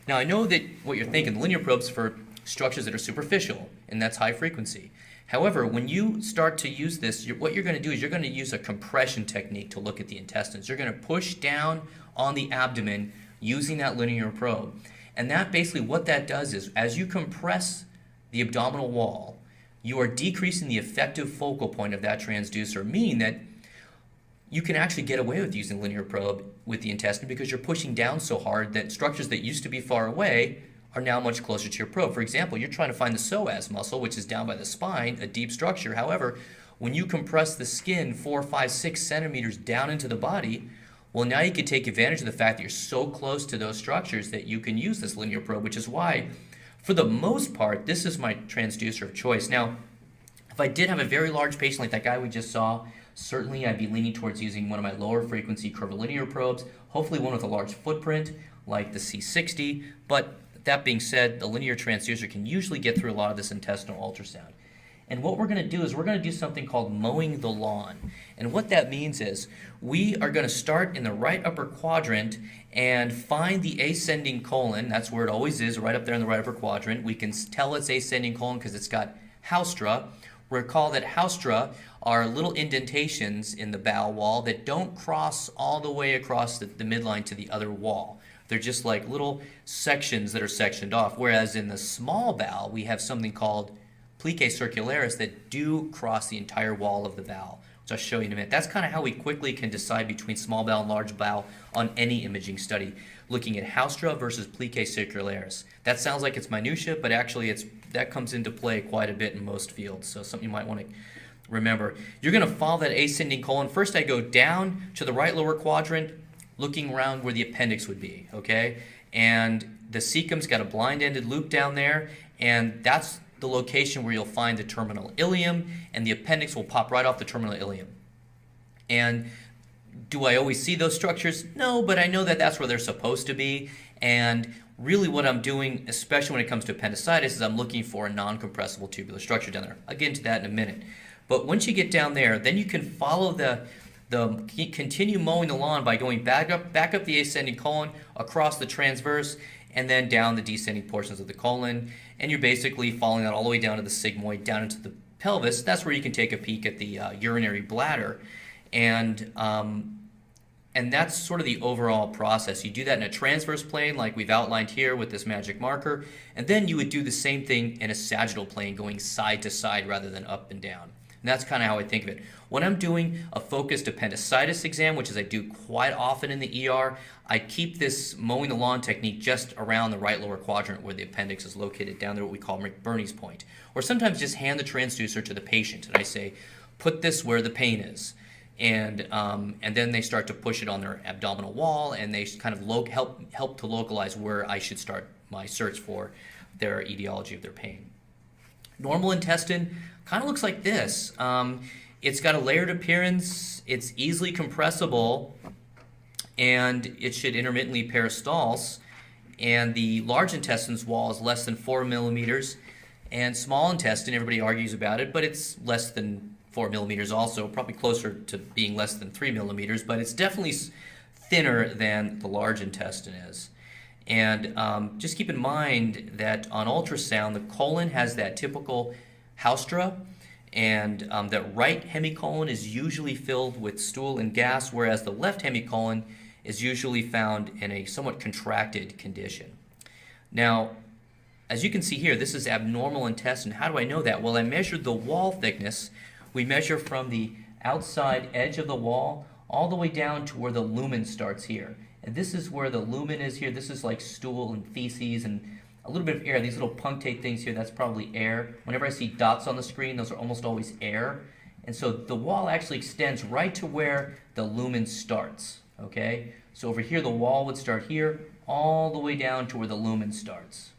Now, I know that what you're thinking, the linear probe's for structures that are superficial, and that's high frequency. However, when you start to use this, what you're going to do is you're going to use a compression technique to look at the intestines. You're going to push down on the abdomen using that linear probe. And that basically what that does is as you compress the abdominal wall, you are decreasing the effective focal point of that transducer, meaning that you can actually get away with using linear probe with the intestine because you're pushing down so hard that structures that used to be far away are now much closer to your probe. For example, you're trying to find the psoas muscle, which is down by the spine, a deep structure. However, when you compress the skin 4, 5, 6 centimeters down into the body, well, now you can take advantage of the fact that you're so close to those structures that you can use this linear probe, which is why, for the most part, this is my transducer of choice. Now, if I did have a very large patient like that guy we just saw, certainly I'd be leaning towards using one of my lower frequency curvilinear probes, hopefully one with a large footprint like the C60, but that being said, the linear transducer can usually get through a lot of this intestinal ultrasound. And what we're going to do is we're going to do something called mowing the lawn. And what that means is we are going to start in the right upper quadrant and find the ascending colon. That's where it always is, right up there in the right upper quadrant. We can tell it's ascending colon because it's got haustra. Recall that haustra are little indentations in the bowel wall that don't cross all the way across the midline to the other wall. They're just like little sections that are sectioned off. Whereas in the small bowel, we have something called plicae circularis that do cross the entire wall of the bowel, which I'll show you in a minute. That's kind of how we quickly can decide between small bowel and large bowel on any imaging study, looking at haustra versus plicae circularis. That sounds like it's minutia, but actually that comes into play quite a bit in most fields, so something you might want to remember. You're going to follow that ascending colon. First I go down to the right lower quadrant, looking around where the appendix would be, okay? And the cecum's got a blind-ended loop down there, and that's the location where you'll find the terminal ileum, and the appendix will pop right off the terminal ileum. And do I always see those structures? No, but I know that that's where they're supposed to be, and really what I'm doing, especially when it comes to appendicitis, is I'm looking for a non-compressible tubular structure down there. I'll get into that in a minute. But once you get down there, then you can follow continue mowing the lawn by going back up the ascending colon, across the transverse, and then down the descending portions of the colon. And you're basically following that all the way down to the sigmoid, down into the pelvis. That's where you can take a peek at the urinary bladder. And that's sort of the overall process. You do that in a transverse plane like we've outlined here with this magic marker. And then you would do the same thing in a sagittal plane, going side to side rather than up and down. And that's kind of how I think of it. When I'm doing a focused appendicitis exam, which is I do quite often in the ER, I keep this mowing the lawn technique just around the right lower quadrant where the appendix is located, down there what we call McBurney's point. Or sometimes just hand the transducer to the patient and I say, put this where the pain is. And then they start to push it on their abdominal wall, and they kind of help to localize where I should start my search for their etiology of their pain. Normal intestine kind of looks like this. It's got a layered appearance, it's easily compressible, and it should intermittently peristalse. And the large intestine's wall is less than 4 millimeters, and small intestine, everybody argues about it, but it's less than 4 millimeters also, probably closer to being less than 3 millimeters, but it's definitely thinner than the large intestine is. And just keep in mind that on ultrasound, the colon has that typical haustra, and that right hemicolon is usually filled with stool and gas, whereas the left hemicolon is usually found in a somewhat contracted condition. Now, as you can see here, this is abnormal intestine. How do I know that? Well, I measured the wall thickness. We measure from the outside edge of the wall all the way down to where the lumen starts here. And this is where the lumen is here. This is like stool and feces and a little bit of air. These little punctate things here, that's probably air. Whenever I see dots on the screen, those are almost always air. And so the wall actually extends right to where the lumen starts, okay? So over here, the wall would start here, all the way down to where the lumen starts.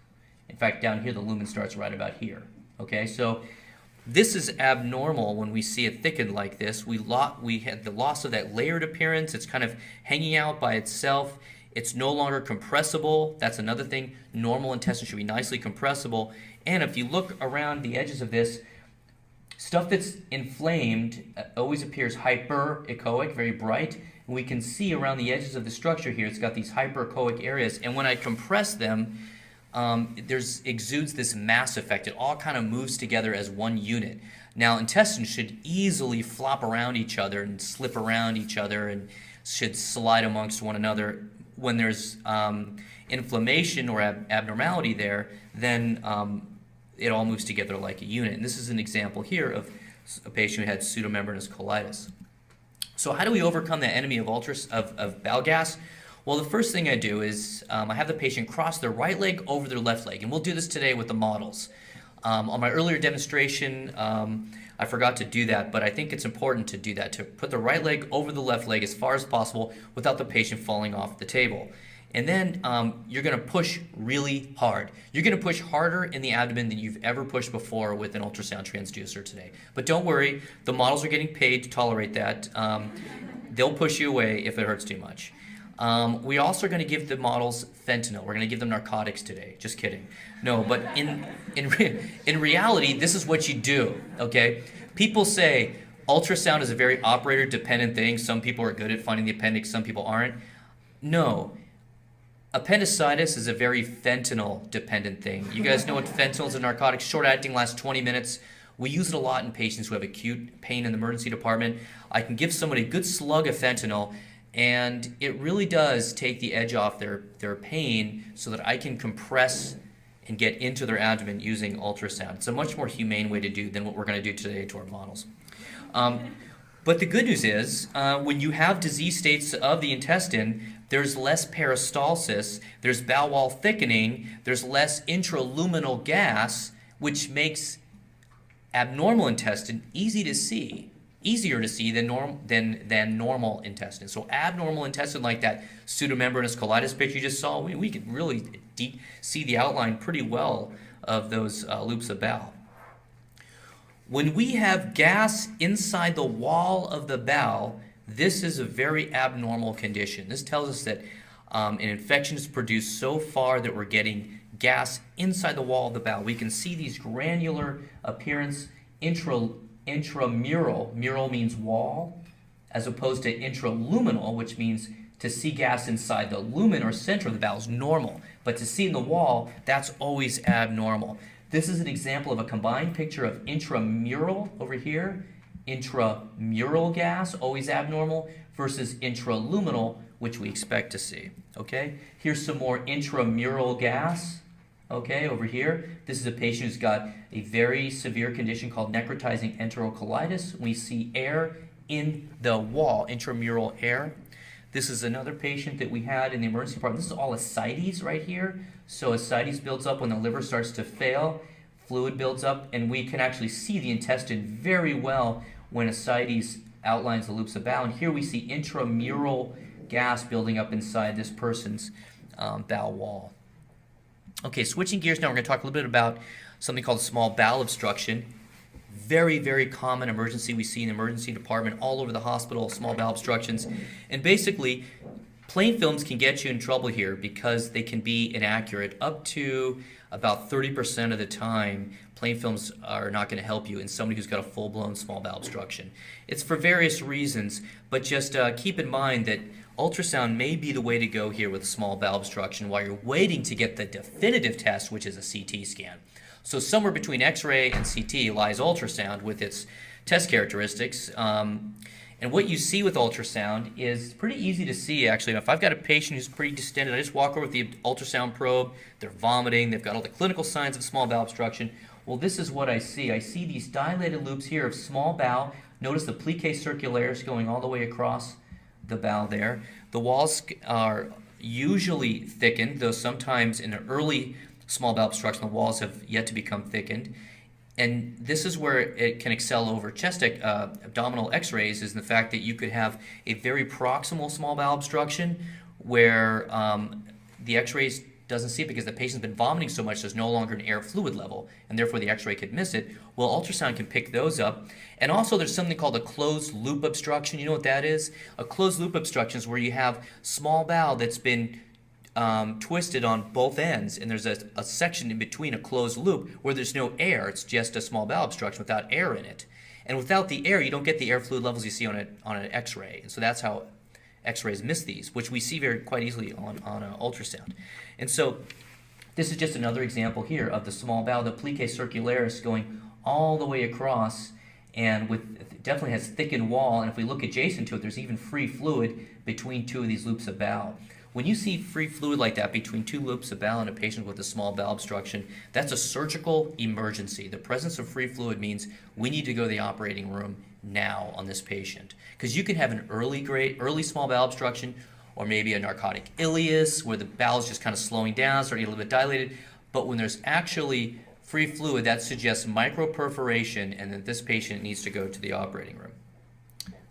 In fact, down here, the lumen starts right about here, okay? So this is abnormal when we see it thickened like this. We had the loss of that layered appearance. It's kind of hanging out by itself. It's no longer compressible. That's another thing. Normal intestine should be nicely compressible. And if you look around the edges of this, stuff that's inflamed always appears hyperechoic, very bright. And we can see around the edges of the structure here, it's got these hyperechoic areas. And when I compress them, exudes this mass effect. It all kind of moves together as one unit. Now, intestines should easily flop around each other and slip around each other and should slide amongst one another. When there's inflammation or abnormality there, then it all moves together like a unit. And this is an example here of a patient who had pseudomembranous colitis. So how do we overcome that enemy of bowel gas? Well, the first thing I do is I have the patient cross their right leg over their left leg, and we'll do this today with the models. On my earlier demonstration, I forgot to do that, but I think it's important to do that, to put the right leg over the left leg as far as possible without the patient falling off the table. And then you're going to push really hard. You're going to push harder in the abdomen than you've ever pushed before with an ultrasound transducer today. But don't worry, the models are getting paid to tolerate that. They'll push you away if it hurts too much. We also are going to give the models fentanyl. We're going to give them narcotics today. Just kidding. No, but in reality, this is what you do, okay? People say ultrasound is a very operator-dependent thing. Some people are good at finding the appendix, some people aren't. No. Appendicitis is a very fentanyl-dependent thing. You guys know what fentanyl is, a narcotic, short-acting, lasts 20 minutes. We use it a lot in patients who have acute pain in the emergency department. I can give somebody a good slug of fentanyl, and it really does take the edge off their pain so that I can compress and get into their abdomen using ultrasound. It's a much more humane way to do than what we're going to do today to our models. But the good news is, when you have disease states of the intestine, there's less peristalsis, there's bowel wall thickening, there's less intraluminal gas, which makes abnormal intestine easier to see than normal intestine. So abnormal intestine, like that pseudomembranous colitis picture you just saw, we can really see the outline pretty well of those loops of bowel. When we have gas inside the wall of the bowel, this is a very abnormal condition. This tells us that an infection is produced so far that we're getting gas inside the wall of the bowel. We can see these granular appearance intramural. Mural means wall, as opposed to intraluminal, which means to see gas inside the lumen or center of the bowel is normal. But to see in the wall, that's always abnormal. This is an example of a combined picture of intramural over here, intramural gas, always abnormal, versus intraluminal, which we expect to see. Okay? Here's some more intramural gas. Okay, over here, this is a patient who's got a very severe condition called necrotizing enterocolitis. We see air in the wall, intramural air. This is another patient that we had in the emergency department. This is all ascites right here. So ascites builds up when the liver starts to fail, fluid builds up, and we can actually see the intestine very well when ascites outlines the loops of bowel. And here we see intramural gas building up inside this person's bowel wall. Okay, switching gears now, we're going to talk a little bit about something called small bowel obstruction. Very, very common emergency we see in the emergency department all over the hospital, small bowel obstructions. And basically, plain films can get you in trouble here because they can be inaccurate. Up to about 30% of the time, plain films are not going to help you in somebody who's got a full-blown small bowel obstruction. It's for various reasons, but just keep in mind that ultrasound may be the way to go here with small bowel obstruction while you're waiting to get the definitive test, which is a CT scan. So somewhere between X-ray and CT lies ultrasound with its test characteristics. And what you see with ultrasound is pretty easy to see, actually. If I've got a patient who's pretty distended, I just walk over with the ultrasound probe, they're vomiting, they've got all the clinical signs of small bowel obstruction. Well, this is what I see. I see these dilated loops here of small bowel. Notice the plicae circularis going all the way across the bowel there. The walls are usually thickened, though sometimes in an early small bowel obstruction, the walls have yet to become thickened. And this is where it can excel over chest abdominal x-rays, is in the fact that you could have a very proximal small bowel obstruction where the x-rays doesn't see it because the patient's been vomiting so much there's no longer an air fluid level, and therefore the x-ray could miss it. Well, ultrasound can pick those up. And also there's something called a closed loop obstruction. You know what that is? A closed loop obstruction is where you have small bowel that's been twisted on both ends, and there's a section in between, a closed loop, where there's no air. It's just a small bowel obstruction without air in it. And without the air, you don't get the air fluid levels you see on an x-ray. And so that's how x-rays miss these, which we see quite easily on an ultrasound. And so this is just another example here of the small bowel, the plicae circularis going all the way across, and it definitely has thickened wall, and if we look adjacent to it, there's even free fluid between two of these loops of bowel. When you see free fluid like that between two loops of bowel in a patient with a small bowel obstruction, that's a surgical emergency. The presence of free fluid means we need to go to the operating room now on this patient. Because you can have an early small bowel obstruction, or maybe a narcotic ileus, where the bowel is just kind of slowing down, starting to get a little bit dilated. But when there's actually free fluid, that suggests microperforation, and that this patient needs to go to the operating room.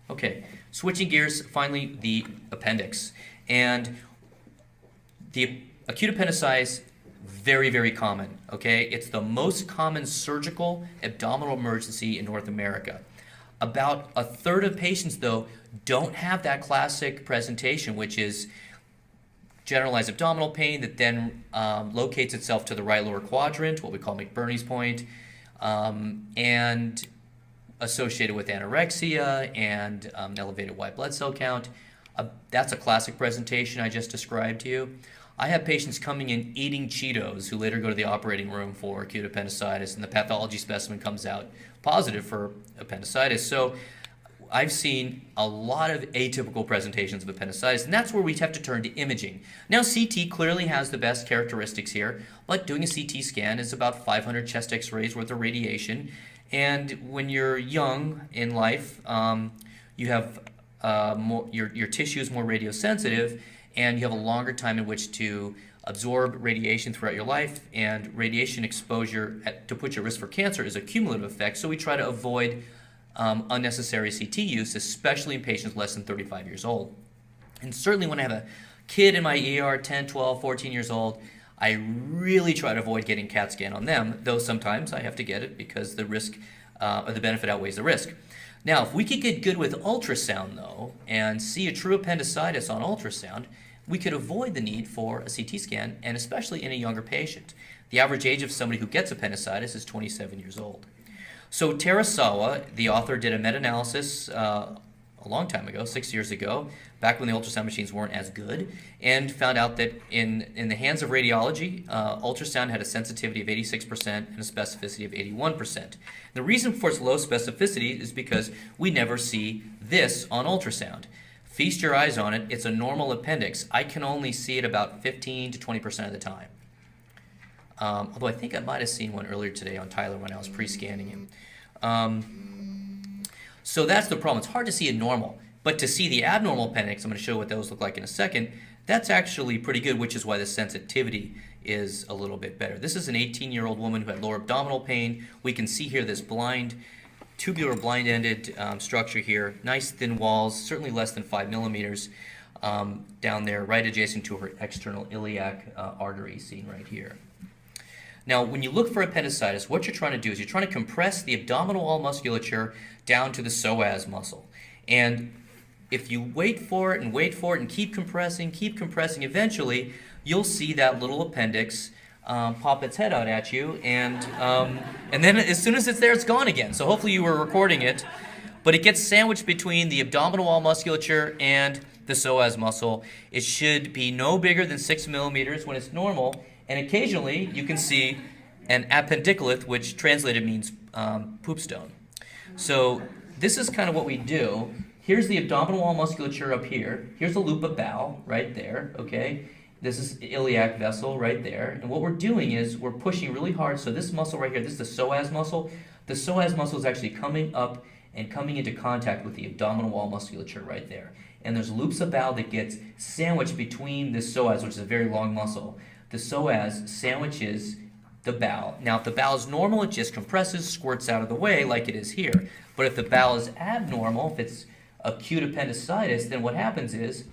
Okay, switching gears, finally, the appendix. And the acute appendicitis, very, very common, okay? It's the most common surgical abdominal emergency in North America. About a third of patients, though, don't have that classic presentation, which is generalized abdominal pain that then locates itself to the right lower quadrant, what we call McBurney's point, and associated with anorexia and elevated white blood cell count. That's a classic presentation I just described to you. I have patients coming in eating Cheetos who later go to the operating room for acute appendicitis, and the pathology specimen comes out positive for appendicitis. So I've seen a lot of atypical presentations of appendicitis, and that's where we have to turn to imaging. Now, CT clearly has the best characteristics here, but doing a CT scan is about 500 chest x-rays worth of radiation, and when you're young in life, you have your tissue is more radiosensitive, and you have a longer time in which to absorb radiation throughout your life, and radiation exposure to put you at risk for cancer is a cumulative effect, so we try to avoid unnecessary CT use, especially in patients less than 35 years old. And certainly when I have a kid in my ER, 10, 12, 14 years old, I really try to avoid getting CAT scan on them, though sometimes I have to get it because the risk or the benefit outweighs the risk. Now, if we could get good with ultrasound, though, and see a true appendicitis on ultrasound, we could avoid the need for a CT scan, and especially in a younger patient. The average age of somebody who gets appendicitis is 27 years old. So Terasawa, the author, did a meta-analysis a long time ago, 6 years ago, back when the ultrasound machines weren't as good, and found out that in the hands of radiology, ultrasound had a sensitivity of 86% and a specificity of 81%. The reason for its low specificity is because we never see this on ultrasound. Feast your eyes on it. It's a normal appendix. I can only see it about 15 to 20% of the time. Although I think I might have seen one earlier today on Tyler when I was pre-scanning him. So that's the problem. It's hard to see a normal. But to see the abnormal appendix, I'm going to show you what those look like in a second, that's actually pretty good, which is why the sensitivity is a little bit better. This is an 18-year-old woman who had lower abdominal pain. We can see here this tubular blind-ended structure here, nice thin walls, certainly less than 5 millimeters down there, right adjacent to her external iliac artery seen right here. Now, when you look for appendicitis, what you're trying to do is you're trying to compress the abdominal wall musculature down to the psoas muscle. And if you wait for it and keep compressing, eventually you'll see that little appendix pop its head out at you, and then as soon as it's there, it's gone again. So hopefully you were recording it, but it gets sandwiched between the abdominal wall musculature and the psoas muscle. It should be no bigger than 6 millimeters when it's normal, and occasionally you can see an appendicolith, which translated means poop stone. So this is kind of what we do. Here's the abdominal wall musculature up here. Here's the loop of bowel right there, okay? This is the iliac vessel right there. And what we're doing is we're pushing really hard. So this muscle right here, this is the psoas muscle. The psoas muscle is actually coming up and coming into contact with the abdominal wall musculature right there. And there's loops of bowel that gets sandwiched between the psoas, which is a very long muscle. The psoas sandwiches the bowel. Now, if the bowel is normal, it just compresses, squirts out of the way like it is here. But if the bowel is abnormal, if it's acute appendicitis, then what happens is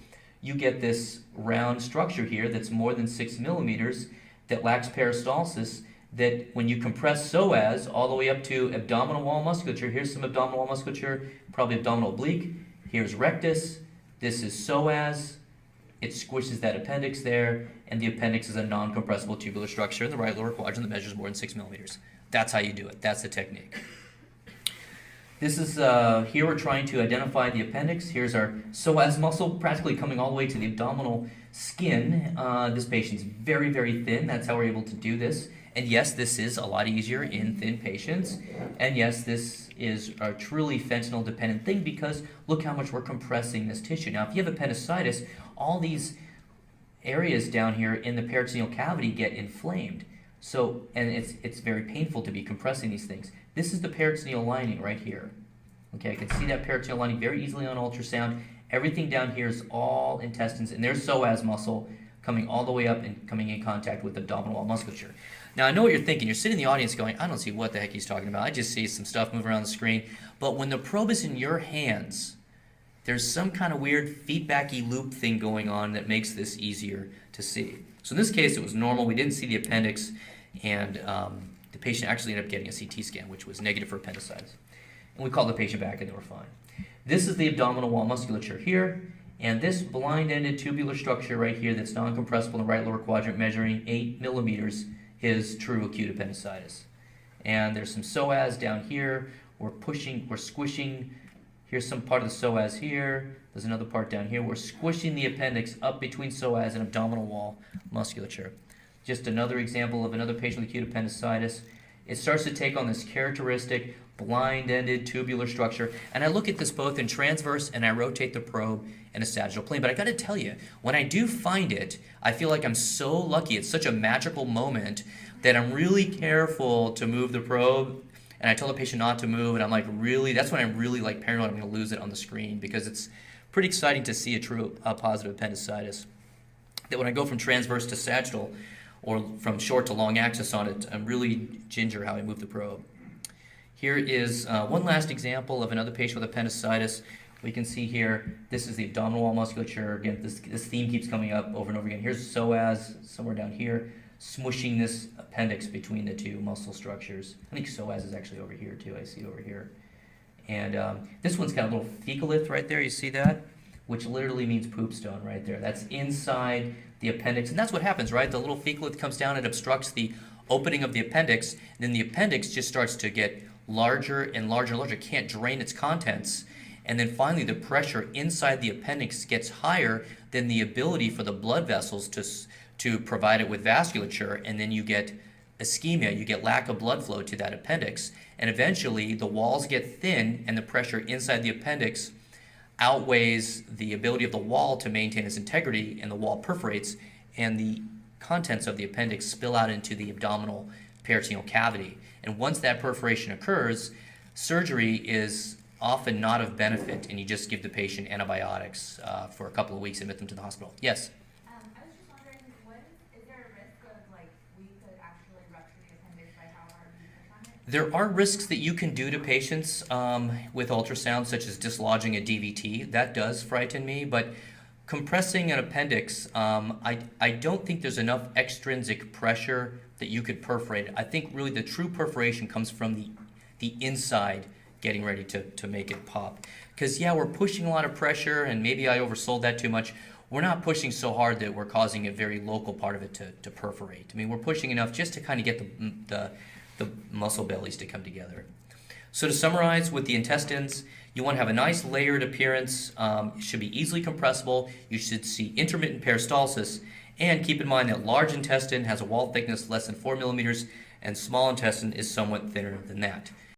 you get this round structure here that's more than 6 millimeters that lacks peristalsis, that when you compress psoas all the way up to abdominal wall musculature, here's some abdominal wall musculature, probably abdominal oblique, here's rectus, this is psoas, it squishes that appendix there, and the appendix is a non-compressible tubular structure in the right lower quadrant that measures more than 6 millimeters. That's how you do it. That's the technique. This is, here we're trying to identify the appendix. Here's our psoas muscle practically coming all the way to the abdominal skin. This patient's very, very thin. That's how we're able to do this. And yes, this is a lot easier in thin patients. And yes, this is a truly fentanyl-dependent thing because look how much we're compressing this tissue. Now, if you have appendicitis, all these areas down here in the peritoneal cavity get inflamed. So, and it's very painful to be compressing these things. This is the peritoneal lining right here. Okay, I can see that peritoneal lining very easily on ultrasound. Everything down here is all intestines, and there's psoas muscle coming all the way up and coming in contact with the abdominal wall musculature. Now, I know what you're thinking. You're sitting in the audience going, I don't see what the heck he's talking about. I just see some stuff moving around the screen. But when the probe is in your hands, there's some kind of weird feedbacky loop thing going on that makes this easier to see. So in this case, it was normal. We didn't see the appendix, and the patient actually ended up getting a CT scan, which was negative for appendicitis. And we called the patient back, and they were fine. This is the abdominal wall musculature here, And this blind-ended tubular structure right here that's non-compressible in the right lower quadrant measuring 8 millimeters is true acute appendicitis. And there's some psoas down here. We're squishing. Here's some part of the psoas here. There's another part down here. We're squishing the appendix up between psoas and abdominal wall musculature. Just another example of another patient with acute appendicitis. It starts to take on this characteristic blind-ended tubular structure. And I look at this both in transverse and I rotate the probe in a sagittal plane. But I got to tell you, when I do find it, I feel like I'm so lucky. It's such a magical moment that I'm really careful to move the probe. And I tell the patient not to move. And I'm like, really, that's when I'm really like paranoid I'm going to lose it on the screen, because it's pretty exciting to see a true positive appendicitis. That when I go from transverse to sagittal, or from short to long axis on it, I'm really ginger how I move the probe. Here is one last example of another patient with appendicitis. We can see here, this is the abdominal wall musculature. Again, this theme keeps coming up over and over again. Here's psoas, somewhere down here, smushing this appendix between the two muscle structures. I think psoas is actually over here too, I see over here. And this one's got a little fecalith right there, you see that? Which literally means poop stone right there. That's inside the appendix. And that's what happens, right? The little fecalith comes down, it obstructs the opening of the appendix, and then the appendix just starts to get larger and larger and larger. It can't drain its contents. And then finally the pressure inside the appendix gets higher than the ability for the blood vessels to provide it with vasculature, and then you get ischemia, you get lack of blood flow to that appendix. And eventually the walls get thin and the pressure inside the appendix outweighs the ability of the wall to maintain its integrity, and the wall perforates, and the contents of the appendix spill out into the abdominal peritoneal cavity. And once that perforation occurs, surgery is often not of benefit, and you just give the patient antibiotics for a couple of weeks and admit them to the hospital. Yes? I was just wondering, is there a risk of, like, we could actually rupture the appendix by how hard we push on it? There are risks that you can do to patients with ultrasound, such as dislodging a DVT. That does frighten me, but compressing an appendix, I don't think there's enough extrinsic pressure that you could perforate it. I think really the true perforation comes from the inside getting ready to make it pop. Because yeah, we're pushing a lot of pressure, and maybe I oversold that too much. We're not pushing so hard that we're causing a very local part of it to perforate. I mean, we're pushing enough just to kind of get the muscle bellies to come together. So to summarize, with the intestines, you want to have a nice layered appearance. It should be easily compressible. You should see intermittent peristalsis. And keep in mind that large intestine has a wall thickness less than 4 millimeters, and small intestine is somewhat thinner than that.